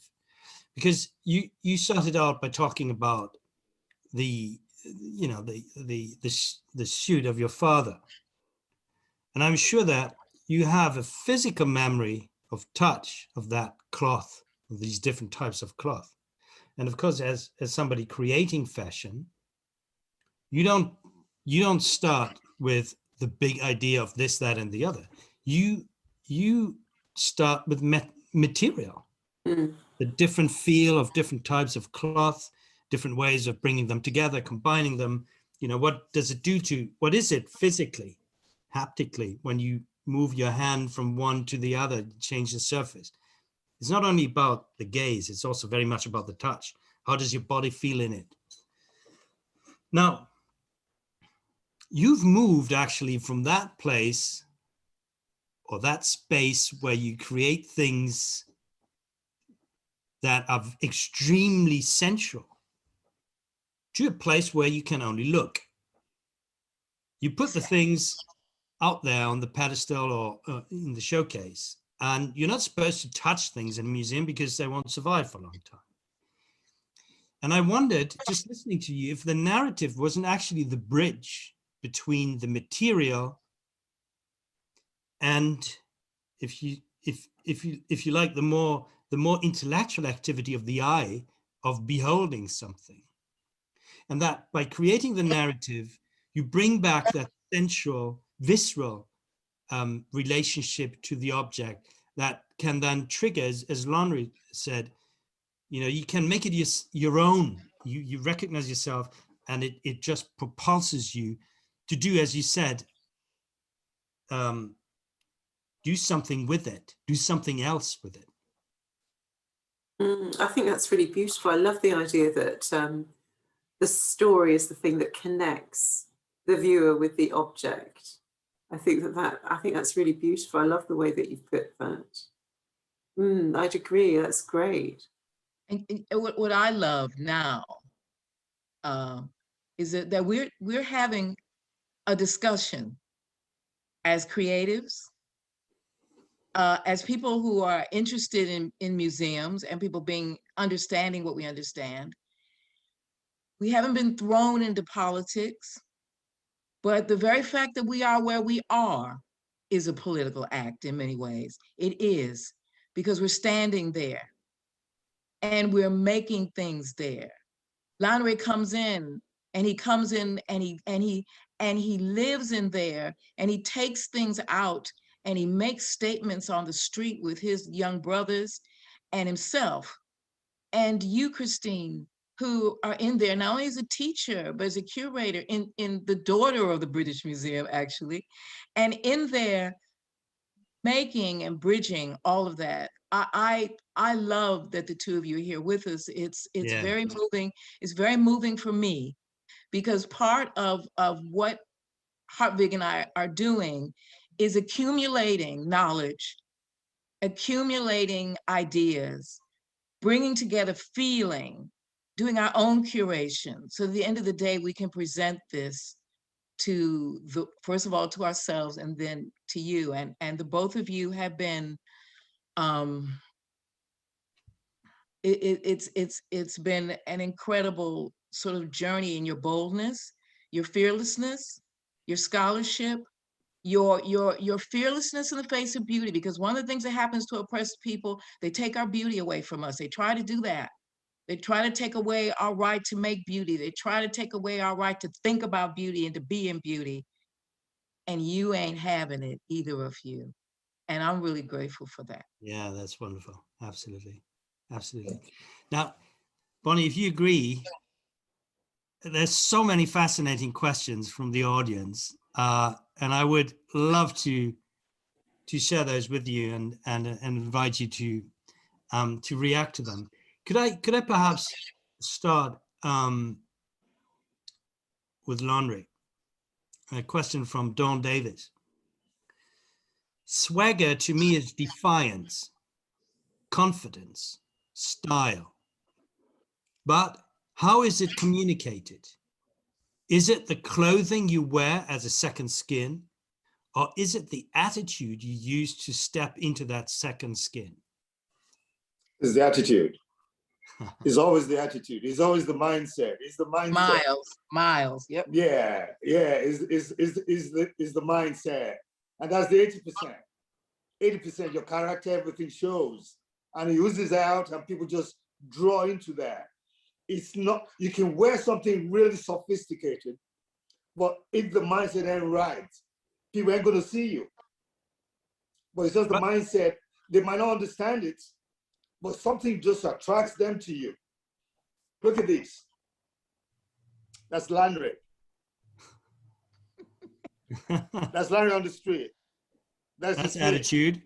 because you started out by talking about the shoot of your father, and I'm sure that you have a physical memory of touch of that cloth, of these different types of cloth. And of course, as somebody creating fashion, you don't start with the big idea of this, that, and the other. You start with material, the different feel of different types of cloth, different ways of bringing them together, combining them. You know, what does it do to, what is it physically, haptically, when you move your hand from one to the other, change the surface? It's not only about the gaze, it's also very much about the touch. How does your body feel in it? Now, you've moved actually from that place or that space where you create things that are extremely sensual to a place where you can only look. You put the things out there on the pedestal or in the showcase, and you're not supposed to touch things in a museum because they won't survive for a long time. And I wondered, just listening to you, if the narrative wasn't actually the bridge between the material and, if you like, the more intellectual activity of the eye of beholding something. And that by creating the narrative, you bring back that sensual, visceral relationship to the object that can then trigger, as Lonry said, you know, you can make it your own. You recognize yourself, and it just propulses you to do, as you said, do something with it, do something else with it. I think that's really beautiful. I love the idea that the story is the thing that connects the viewer with the object. I think that's really beautiful. I love the way that you've put that. I'd agree. That's great. And what I love now is that we're having a discussion as creatives, as people who are interested in museums, and people understanding what we understand. We haven't been thrown into politics, but the very fact that we are where we are is a political act in many ways. It is, because we're standing there and we're making things there. Lanre comes in and he lives in there, and he takes things out and he makes statements on the street with his young brothers and himself. And you, Christine, who are in there, not only as a teacher, but as a curator, in the daughter of the British Museum, actually, and in there making and bridging all of that I love that the two of you are here with us. It's Yeah. very moving. It's very moving for me, because part of what Hartwig and I are doing is accumulating knowledge, accumulating ideas, bringing together feeling, doing our own curation. So at the end of the day, we can present this to first of all, to ourselves, and then to you. And the both of you have been, it's been an incredible sort of journey in your boldness, your fearlessness, your scholarship, your fearlessness in the face of beauty. Because one of the things that happens to oppressed people, they take our beauty away from us. They try to do that. They try to take away our right to make beauty. They try to take away our right to think about beauty and to be in beauty. And you ain't having it, either of you. And I'm really grateful for that. Yeah, that's wonderful. Absolutely. Absolutely. Now, Bonnie, if you agree, there's so many fascinating questions from the audience, and I would love to share those with you and invite you to react to them. Could I perhaps start with Laundry? A question from Dawn Davis. Swagger to me is defiance, confidence, style. But how is it communicated? Is it the clothing you wear as a second skin, or is it the attitude you use to step into that second skin? It's the attitude. It's always the attitude. It's always the mindset. It's the mindset. Miles. Yep. Yeah. Is the mindset, and that's the 80%. 80%, your character, everything shows, and it oozes out, and people just draw into that. It's not, you can wear something really sophisticated, but if the mindset ain't right, people ain't gonna see you. But it's just the mindset. They might not understand it, but something just attracts them to you. Look at this. That's Landry. That's Landry on the street. That's attitude.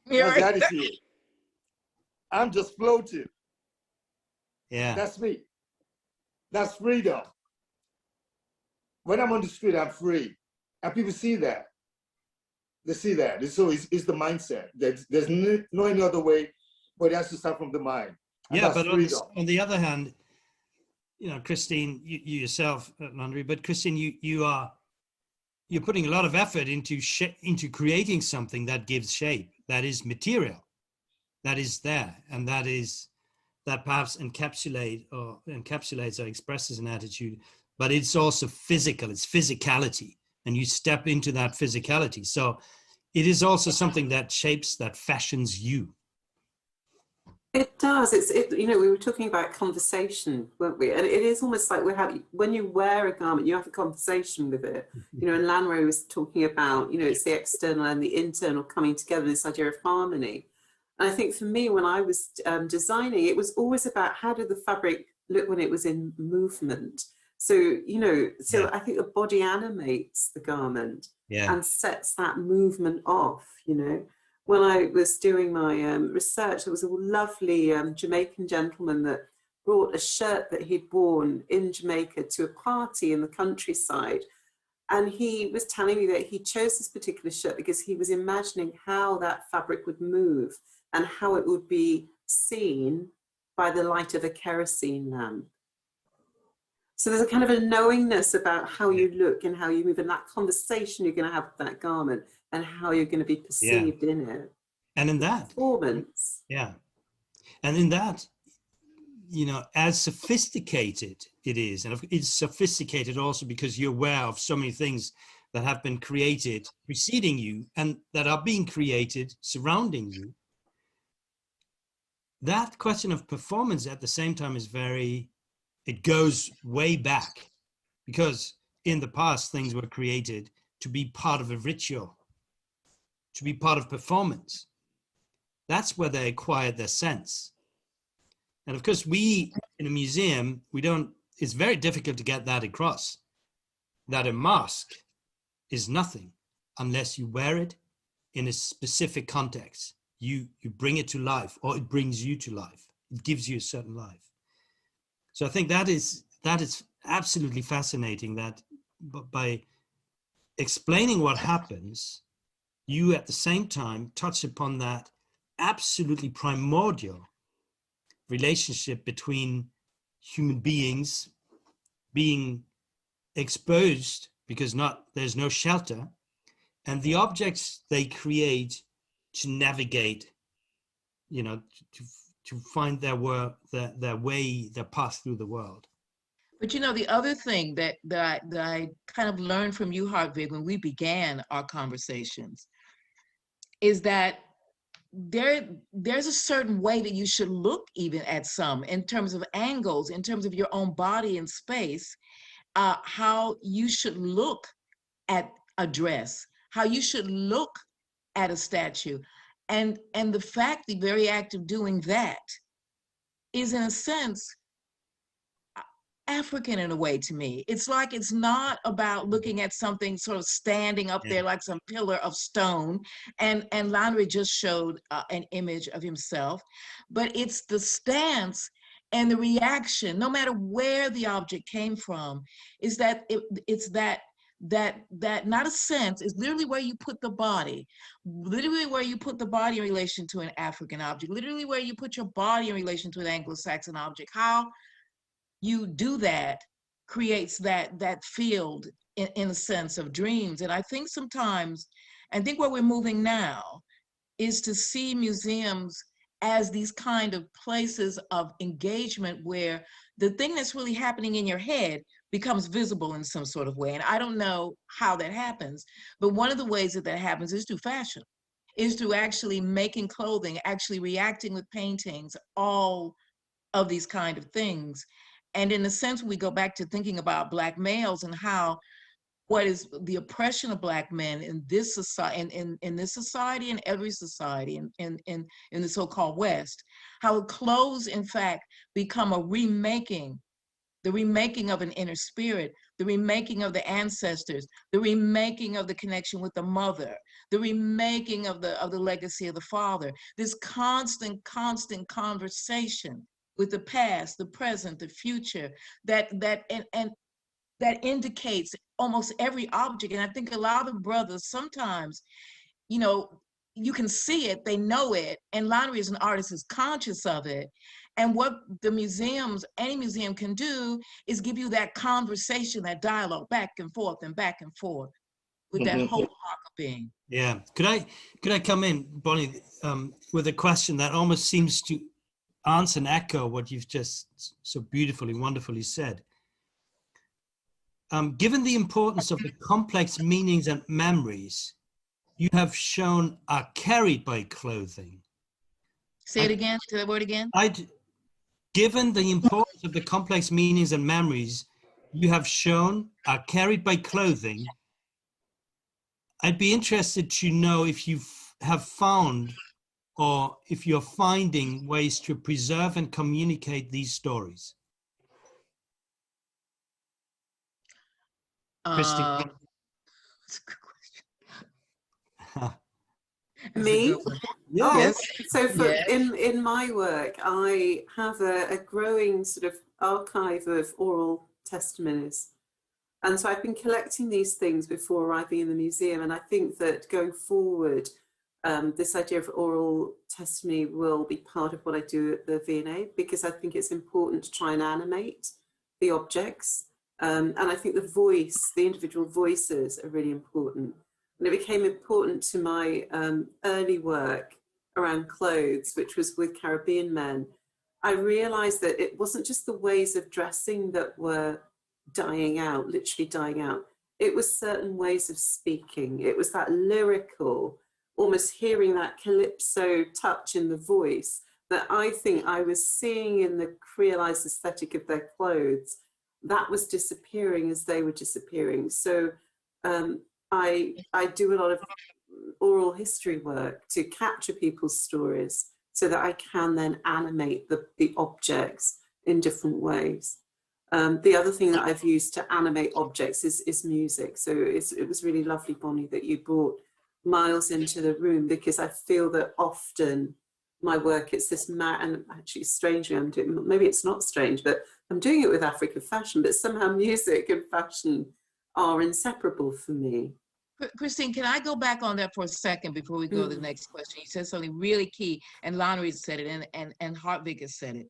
That's the attitude. I'm just floating. Yeah. That's me. That's freedom. When I'm on the street, I'm free. And people see that. They see that. So it's the mindset. There's no any other way, but it has to start from the mind. And yeah, but on the other hand, you know, Christine, you yourself, Landry, but Christine, you're putting a lot of effort into creating something that gives shape, that is material, that is there, and that perhaps encapsulates or expresses an attitude, but it's also physical, it's physicality, and you step into that physicality. So it is also something that shapes, that fashions you. It does. You know, we were talking about conversation, weren't we? And it is almost like when you wear a garment, you have a conversation with it. You know, and Lanray was talking about, you know, it's the external and the internal coming together, this idea of harmony. And I think for me, when I was designing, it was always about how did the fabric look when it was in movement. So, you know, I think the body animates the garment and sets that movement off, you know. When I was doing my research, there was a lovely Jamaican gentleman that brought a shirt that he'd worn in Jamaica to a party in the countryside. And he was telling me that he chose this particular shirt because he was imagining how that fabric would move and how it would be seen by the light of a kerosene lamp. So there's a kind of a knowingness about how you look and how you move, and that conversation you're going to have with that garment and how you're going to be perceived in it. And in that performance. Yeah. And in that, you know, as sophisticated it is, and it's sophisticated also because you're aware of so many things that have been created preceding you and that are being created surrounding you. That question of performance at the same time is it goes way back, because in the past things were created to be part of a ritual, to be part of performance. That's where they acquired their sense. And of course, we in a museum, it's very difficult to get that across, that a mask is nothing unless you wear it in a specific context. you bring it to life, or it brings you to life. It gives you a certain life. So I think that is absolutely fascinating, that by explaining what happens, you at the same time touch upon that absolutely primordial relationship between human beings being exposed because there's no shelter, and the objects they create to navigate, to find their way, their path through the world. But the other thing that I kind of learned from you, Hartwig, when we began our conversations, is that there's a certain way that you should look even at some, in terms of angles, in terms of your own body and space, how you should look at a dress, how you should look at a statue. And the very act of doing that is, in a sense, African in a way to me. It's like, it's not about looking at something sort of standing up there like some pillar of stone. And Landry just showed an image of himself, but it's the stance and the reaction, no matter where the object came from, is that it's that not a sense, is literally where you put the body, literally where you put the body in relation to an African object, literally where you put your body in relation to an Anglo-Saxon object. How you do that creates that field in a sense of dreams. And I think sometimes, where we're moving now is to see museums as these kind of places of engagement where the thing that's really happening in your head becomes visible in some sort of way. And I don't know how that happens, but one of the ways that happens is through fashion, is through actually making clothing, actually reacting with paintings, all of these kind of things. And in a sense, we go back to thinking about Black males and how, what is the oppression of Black men in this society, in this society, in every society, in the so-called West, how clothes, in fact, become a remaking, the remaking of an inner spirit, the remaking of the ancestors, the remaking of the connection with the mother, the remaking of the legacy of the father, this constant conversation with the past, the present, the future, that indicates almost every object. And I think a lot of brothers sometimes, you can see it, they know it, and Lonnery as an artist is conscious of it. And what the museums, any museum can do is give you that conversation, that dialogue back and forth with that whole arc of being. Yeah. Could I come in, Bonnie, with a question that almost seems to answer and echo what you've just so beautifully, wonderfully said. Given the importance of the complex meanings and memories you have shown are carried by clothing. Say it again, say that word again. Given the importance of the complex meanings and memories you have shown are carried by clothing, I'd be interested to know if you have found, or if you're finding, ways to preserve and communicate these stories. That's a good question. Me? Yeah. Yes. So Yes. in my work, I have a growing sort of archive of oral testimonies. And so I've been collecting these things before arriving in the museum. And I think that going forward, this idea of oral testimony will be part of what I do at the V&A, because I think it's important to try and animate the objects. And I think the individual voices are really important. And it became important to my early work around clothes, which was with Caribbean men. I realized that it wasn't just the ways of dressing that were dying out, literally dying out. It was certain ways of speaking. It was that lyrical, almost hearing that calypso touch in the voice that I think I was seeing in the creolized aesthetic of their clothes. That was disappearing as they were disappearing. So I do a lot of oral history work to capture people's stories so that I can then animate the objects in different ways. The other thing that I've used to animate objects is music. So it was really lovely, Bonnie, that you brought Miles into the room, because I feel that often my work, it's this and actually strangely I'm doing, maybe it's not strange, but I'm doing it with African fashion, but somehow music and fashion are inseparable for me. Christine, can I go back on that for a second before we go to the next question? You said something really key, and Lonnery said it, and Hartwig has said it.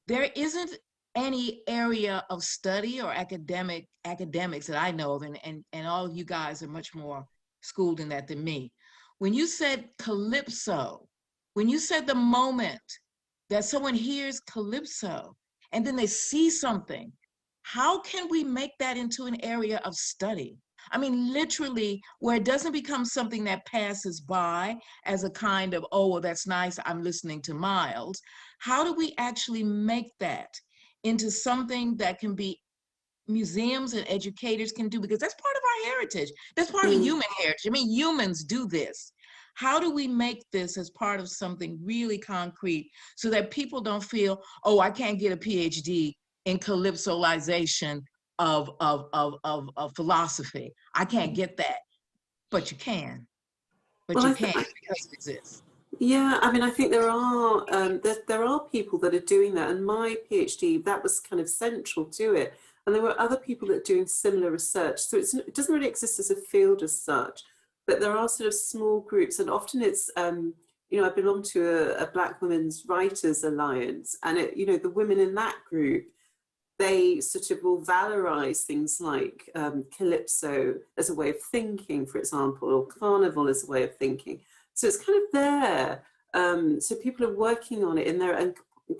There isn't any area of study or academics that I know of, and all of you guys are much more schooled in that than me. When you said calypso, when you said the moment that someone hears calypso and then they see something, how can we make that into an area of study? I mean, literally, where it doesn't become something that passes by as a kind of, oh, well, that's nice, I'm listening to Miles. How do we actually make that into something that can be museums and educators can do? Because that's part of our heritage. That's part of human heritage. I mean, humans do this. How do we make this as part of something really concrete so that people don't feel, oh, I can't get a PhD in calypsolization of philosophy. I can't get that, but you can. But well, you can because it exists. Yeah, I mean, I think there are people that are doing that, and my PhD, that was kind of central to it. And there were other people that are doing similar research. So it doesn't really exist as a field as such, but there are sort of small groups, and often it's, you know, I belong to a Black Women's Writers Alliance, and the women in that group, they sort of will valorize things like calypso as a way of thinking, for example, or carnival as a way of thinking. So it's kind of there. So people are working on it in there and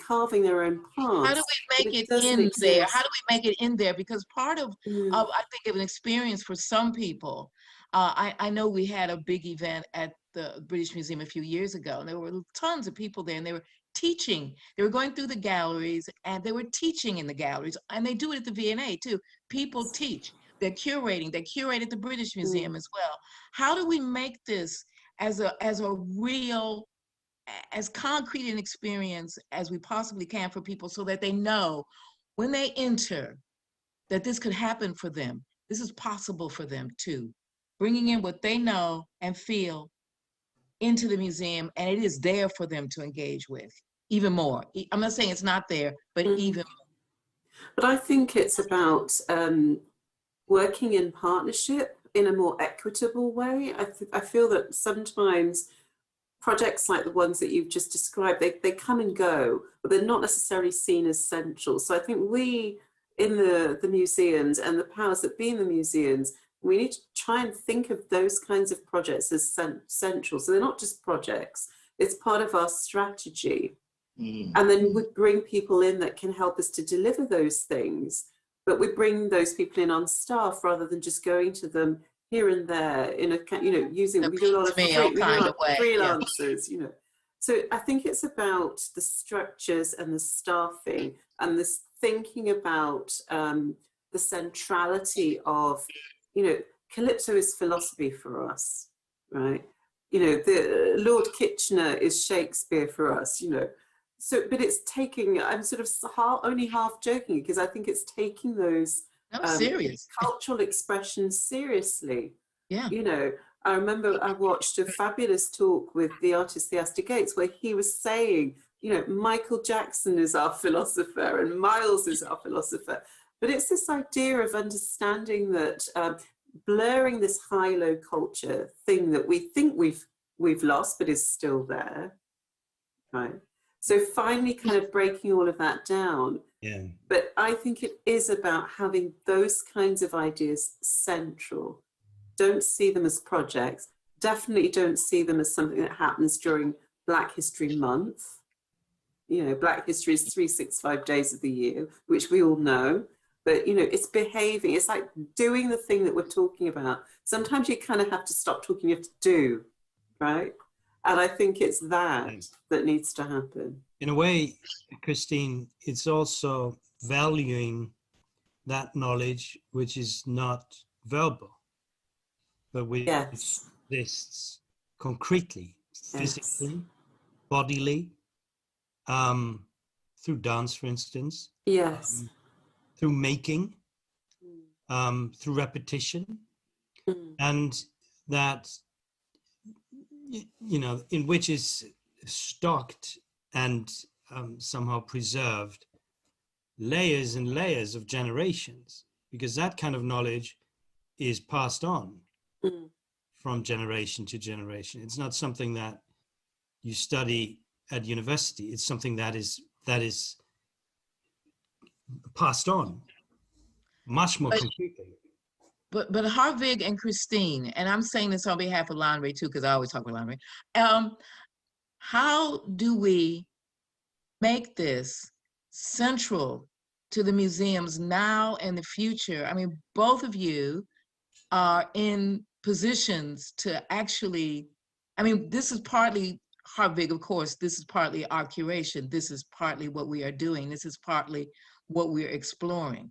carving their own paths. How do we make it in there? How do we make it in there? Because part of I think, of an experience for some people, I know we had a big event at the British Museum a few years ago, and there were tons of people there, and they were teaching. They were going through the galleries, and they were teaching in the galleries, and they do it at the V&A too. People teach. They're curating. They curate at the British Museum as well. How do we make this as a real, as concrete an experience as we possibly can for people, so that they know when they enter that this could happen for them? This is possible for them too. Bringing in what they know and feel into the museum, and it is there for them to engage with even more. I'm not saying it's not there, but even more. But I think it's about working in partnership in a more equitable way. I feel that sometimes projects like the ones that you've just described, they come and go, but they're not necessarily seen as central. So I think we in the museums and the powers that be in the museums, we need to try and think of those kinds of projects as central. So they're not just projects, it's part of our strategy. And then we bring people in that can help us to deliver those things, but we bring those people in on staff rather than just going to them here and there in a, using, we do a lot of freelancers, So I think it's about the structures and the staffing and this thinking about the centrality of, Calypso is philosophy for us, right? The Lord Kitchener is Shakespeare for us, So, but it's taking, I'm sort of only half joking, because I think it's taking those serious cultural expressions seriously. Yeah. I remember I watched a fabulous talk with the artist Theaster Gates, where he was saying, Michael Jackson is our philosopher and Miles is our philosopher. But it's this idea of understanding that blurring this high-low culture thing that we think we've lost, but is still there, right? So finally kind of breaking all of that down. Yeah. But I think it is about having those kinds of ideas central. Don't see them as projects. Definitely don't see them as something that happens during Black History Month. Black History is 365 days of the year, which we all know. But, it's behaving. It's like doing the thing that we're talking about. Sometimes you kind of have to stop talking, you have to do, right? And I think it's that needs to happen. In a way, Christine, it's also valuing that knowledge which is not verbal, but which exists concretely, physically, bodily, through dance, for instance. Yes. Through making, through repetition. And that, in which is stocked and somehow preserved layers and layers of generations, because that kind of knowledge is passed on from generation to generation. It's not something that you study at university. It's something that is passed on much more completely. But Hartwig and Christine, and I'm saying this on behalf of Lanre too, because I always talk with Lanre. How do we make this central to the museums now and the future? I mean, both of you are in positions to actually, I mean, this is partly Hartwig, of course, this is partly our curation. This is partly what we are doing. This is partly what we're exploring.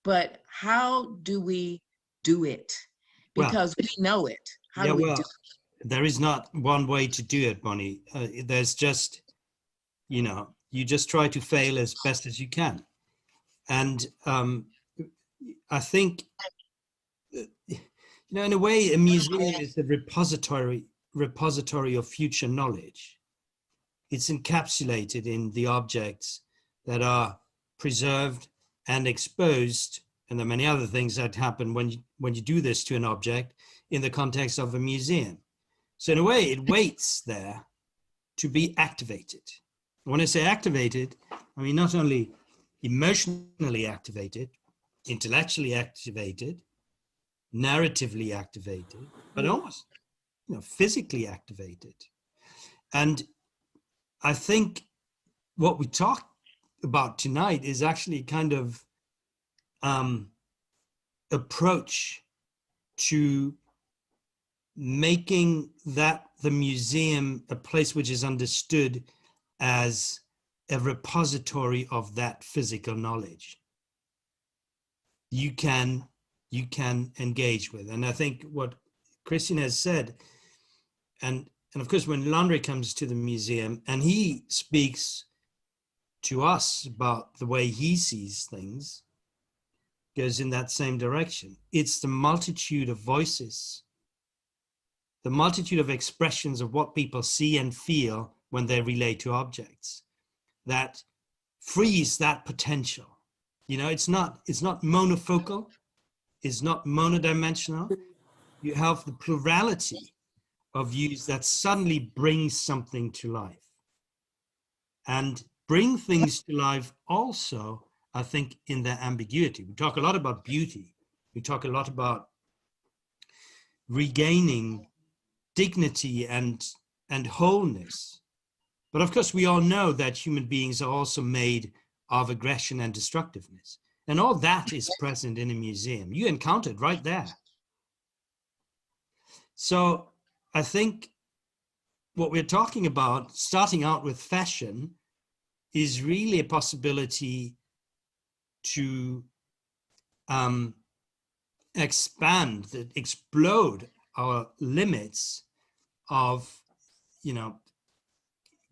But how do we do it? Because we know it. How do we do it? There is not one way to do it, Bonnie. There's just, you just try to fail as best as you can. And I think, in a way, a museum is a repository of future knowledge. It's encapsulated in the objects that are preserved and exposed, and there are many other things that happen when you do this to an object in the context of a museum. So in a way, it waits there to be activated. When I say activated, I mean not only emotionally activated, intellectually activated, narratively activated, but almost physically activated. And I think what we talked about tonight is actually kind of approach to making the museum a place which is understood as a repository of that physical knowledge you can engage with. And I think what Christian has said, and of course when Lanre comes to the museum and he speaks to us about the way he sees things, goes in that same direction. It's the multitude of voices, the multitude of expressions of what people see and feel when they relate to objects that frees that potential. It's not monofocal, it's not monodimensional. You have the plurality of views that suddenly brings something to life. And bring things to life also, I think, in their ambiguity. We talk a lot about beauty. We talk a lot about regaining dignity and wholeness. But of course, we all know that human beings are also made of aggression and destructiveness. And all that is present in a museum. You encounter it right there. So I think what we're talking about, starting out with fashion, is really a possibility to explode our limits of,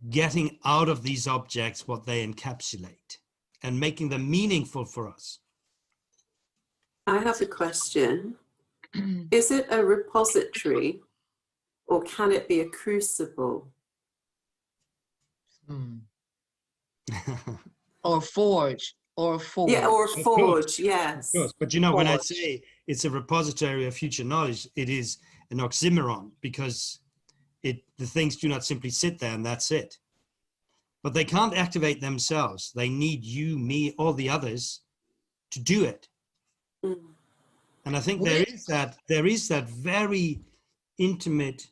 getting out of these objects what they encapsulate and making them meaningful for us. I have a question. Is it a repository or can it be a crucible? Or forge. Yeah, or a forge, yes. Of course. But when I say it's a repository of future knowledge, it is an oxymoron, because the things do not simply sit there and that's it. But they can't activate themselves. They need you, me, all the others to do it. And I think there is that very intimate,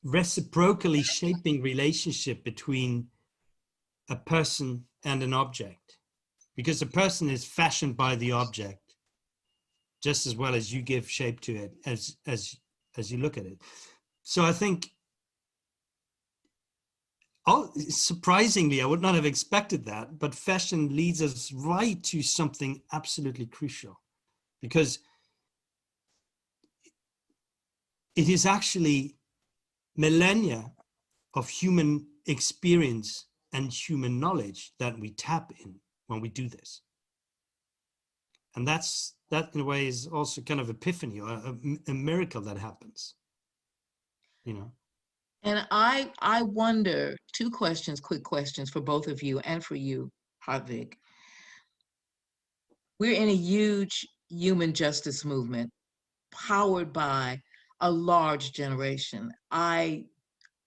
reciprocally shaping relationship between a person and an object, because the person is fashioned by the object just as well as you give shape to it as you look at it. So I think, surprisingly, I would not have expected that, but fashion leads us right to something absolutely crucial, because it is actually millennia of human experience and human knowledge that we tap in when we do this. And that's that in a way is also kind of epiphany or a miracle that happens, you know. And I wonder, two questions, quick questions for both of you and for you, Hartwig. We're in a huge human justice movement powered by a large generation. I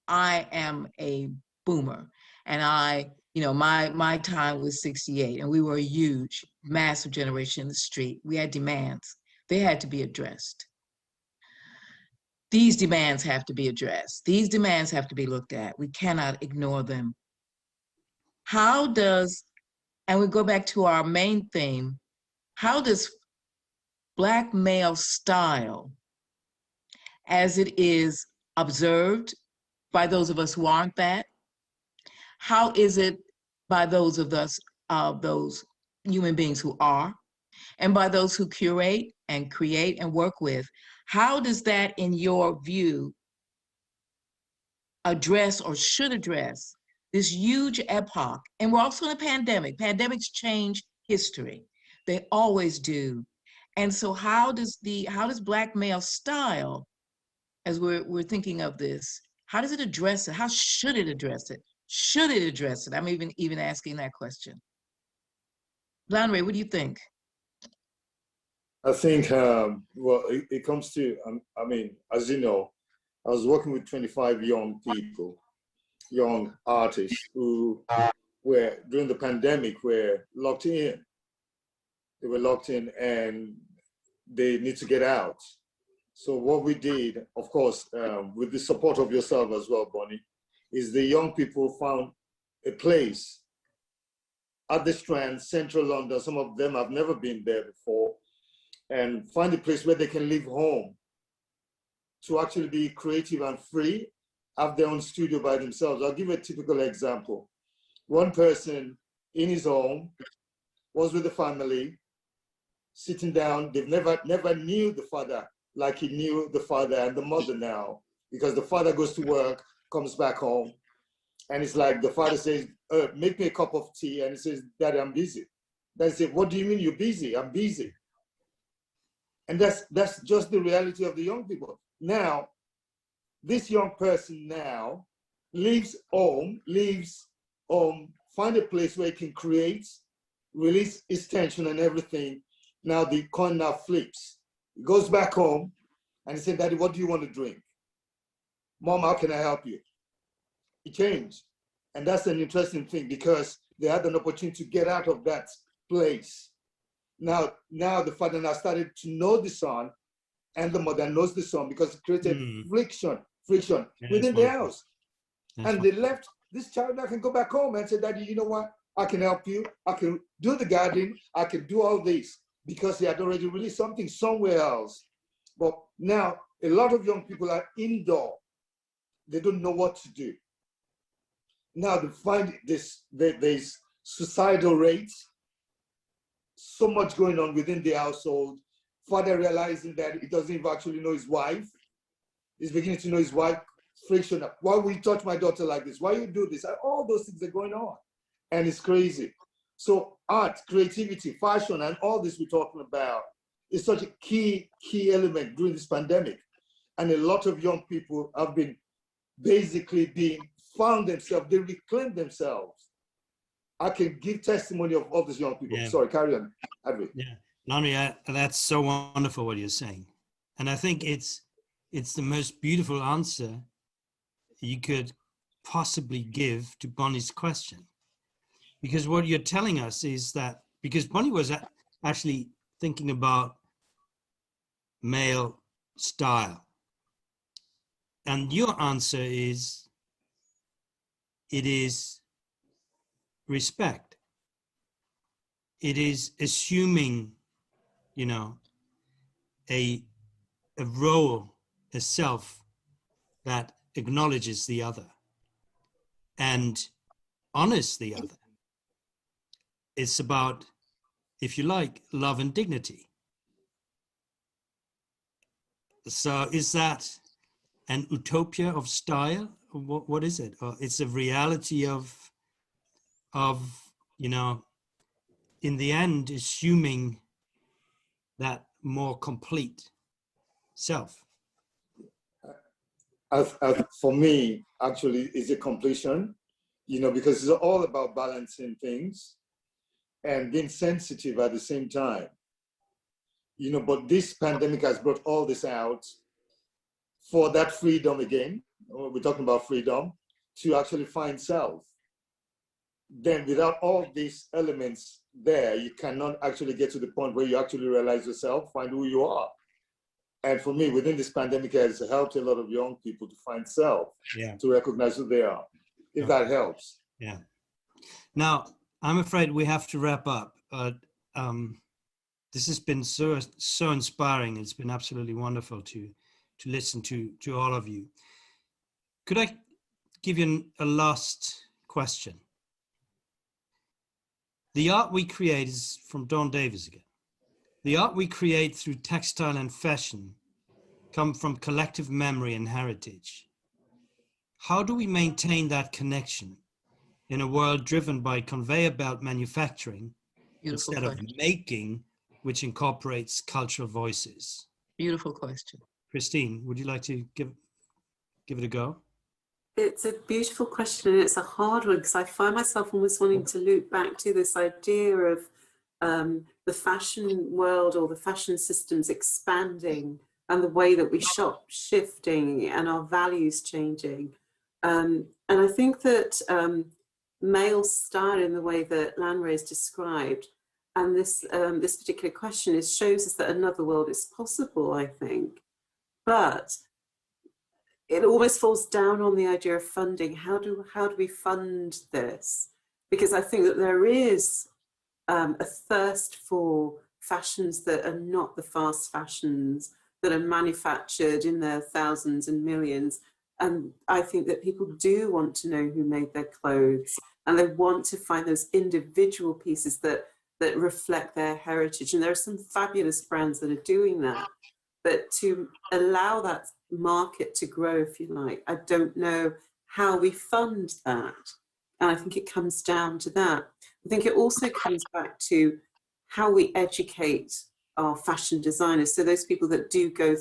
am a boomer, and my time was 68, and we were a huge, massive generation in the street. We had demands. They had to be addressed. These demands have to be addressed. These demands have to be looked at. We cannot ignore them. How does, and we go back to our main theme, how does Black male style, as it is observed by those of us who aren't that, how is it by those of us, those human beings who are, and by those who curate and create and work with, how does that, in your view, address or should address this huge epoch? And we're also in a pandemic. Pandemics change history. They always do. And so how does Black male style, as we're thinking of this, how does it address it? How should it address it? Should it address it? I'm even asking that question. Lanre, what do you think? I think, well, it comes to, I mean, as you know, I was working with 25 young people, young artists who were, during the pandemic, were locked in. They were locked in and they need to get out. So what we did, of course, with the support of yourself as well, Bonnie, is the young people found a place at the Strand, central London. Some of them have never been there before, and find a place where they can live home to actually be creative and free, have their own studio by themselves. I'll give a typical example. One person in his home was with the family, sitting down. They've never knew the father like he knew the father and the mother now, because the father goes to work, comes back home, and it's like the father says, make me a cup of tea, and he says, Daddy, I'm busy. They say, what do you mean you're busy? I'm busy. And that's just the reality of the young people. Now, this young person now leaves home, find a place where he can create, release his tension and everything. Now the coin now flips. He goes back home and he said, Daddy, what do you want to drink? Mom, how can I help you? He changed. And that's an interesting thing, because they had an opportunity to get out of that place. Now the father now started to know the son, and the mother knows the son, because it created friction within the house. And they left this child. I can go back home and say, Daddy, you know what? I can help you. I can do the gardening. I can do all this, because he had already released something somewhere else. But now a lot of young people are indoor. They don't know what to do. Now they find there's suicidal rates, so much going on within the household. Father realizing that he doesn't even actually know his wife. He's beginning to know his wife. Friction. Why will you touch my daughter like this? Why you do this? All those things are going on. And it's crazy. So art, creativity, fashion, and all this we're talking about is such a key element during this pandemic. And a lot of young people have been basically found themselves, they reclaim themselves. I can give testimony of all these young people. Yeah. Sorry, carry on, Hartwig. Yeah, Lanre, that's so wonderful what you're saying. And I think it's the most beautiful answer you could possibly give to Bonnie's question. Because what you're telling us is that, because Bonnie was actually thinking about male style. And your answer is, it is respect. It is assuming, a role, a self that acknowledges the other and honors the other. It's about, if you like, love and dignity. So is that an utopia of style? What is it? Or it's a reality of in the end, assuming that more complete self? For me, actually, is a completion, because it's all about balancing things and being sensitive at the same time. But this pandemic has brought all this out for that freedom again. We're talking about freedom to actually find self. Then without all these elements there, you cannot actually get to the point where you actually realize yourself, find who you are. And for me, within this pandemic, it has helped a lot of young people to find self, to recognize who they are, if that helps. Yeah. Now, I'm afraid we have to wrap up. This has been so inspiring. It's been absolutely wonderful to listen to all of you. Could I give you a last question? The art we create is from Don Davis again. The art we create through textile and fashion come from collective memory and heritage. How do we maintain that connection in a world driven by conveyor belt manufacturing instead of making, which incorporates cultural voices? Beautiful question. Christine, would you like to give it a go? It's a beautiful question, and it's a hard one, because I find myself almost wanting to loop back to this idea of the fashion world or the fashion systems expanding and the way that we shop shifting and our values changing. And I think that male style, in the way that Lanre has described, and this particular question shows us that another world is possible, I think. But it almost falls down on the idea of funding. How do we fund this? Because I think that there is a thirst for fashions that are not the fast fashions that are manufactured in their thousands and millions. And I think that people do want to know who made their clothes, and they want to find those individual pieces that reflect their heritage. And there are some fabulous brands that are doing that. But to allow that market to grow, if you like, I don't know how we fund that. And I think it comes down to that. I think it also comes back to how we educate our fashion designers. So those people that do go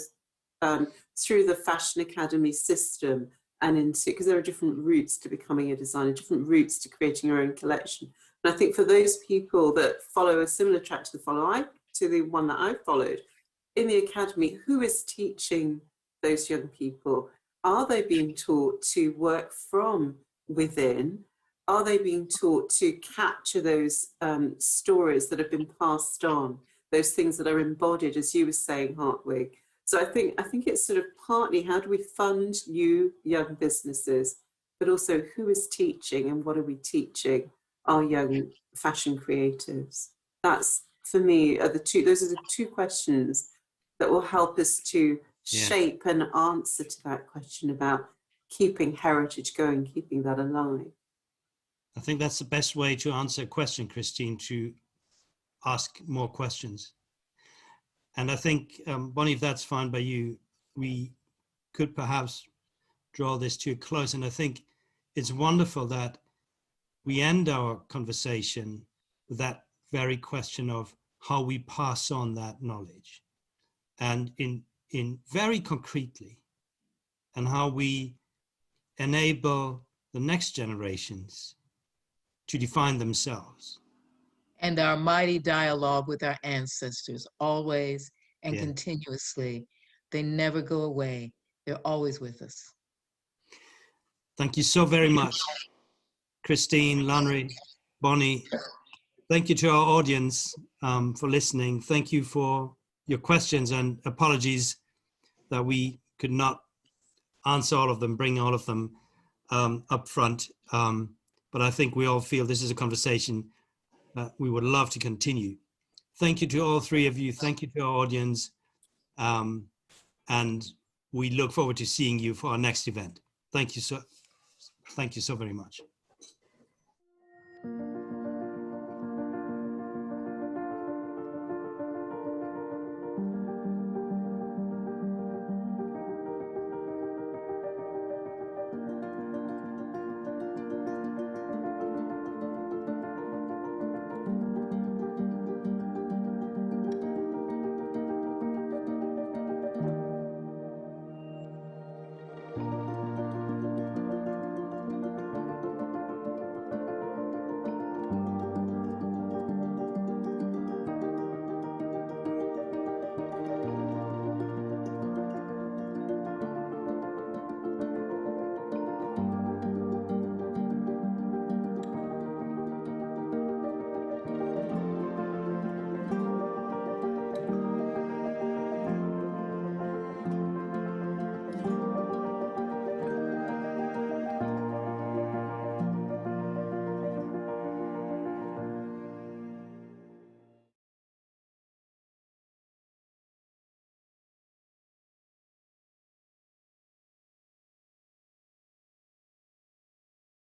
through the Fashion Academy system and into, because there are different routes to becoming a designer, different routes to creating your own collection. And I think for those people that follow a similar track to the one that I followed, in the academy, who is teaching those young people? Are they being taught to work from within? Are they being taught to capture those stories that have been passed on, those things that are embodied, as you were saying, Hartwig? So I think it's sort of partly how do we fund you young businesses, but also who is teaching and what are we teaching our young fashion creatives? That's, for me, those are the two questions that will help us to shape an answer to that question about keeping heritage going, keeping that alive. I think that's the best way to answer a question, Christine, to ask more questions. And I think, Bonnie, if that's fine by you, we could perhaps draw this to a close. And I think it's wonderful that we end our conversation with that very question of how we pass on that knowledge, and in very concretely, and how we enable the next generations to define themselves. And our mighty dialogue with our ancestors, always and continuously. They never go away. They're always with us. Thank you so very much, Christine, Lanre, Bonnie. Thank you to our audience for listening. Thank you for your questions, and apologies that we could not answer all of them, bring all of them up front. But I think we all feel this is a conversation that we would love to continue. Thank you to all three of you. Thank you to our audience. And we look forward to seeing you for our next event. Thank you so very much.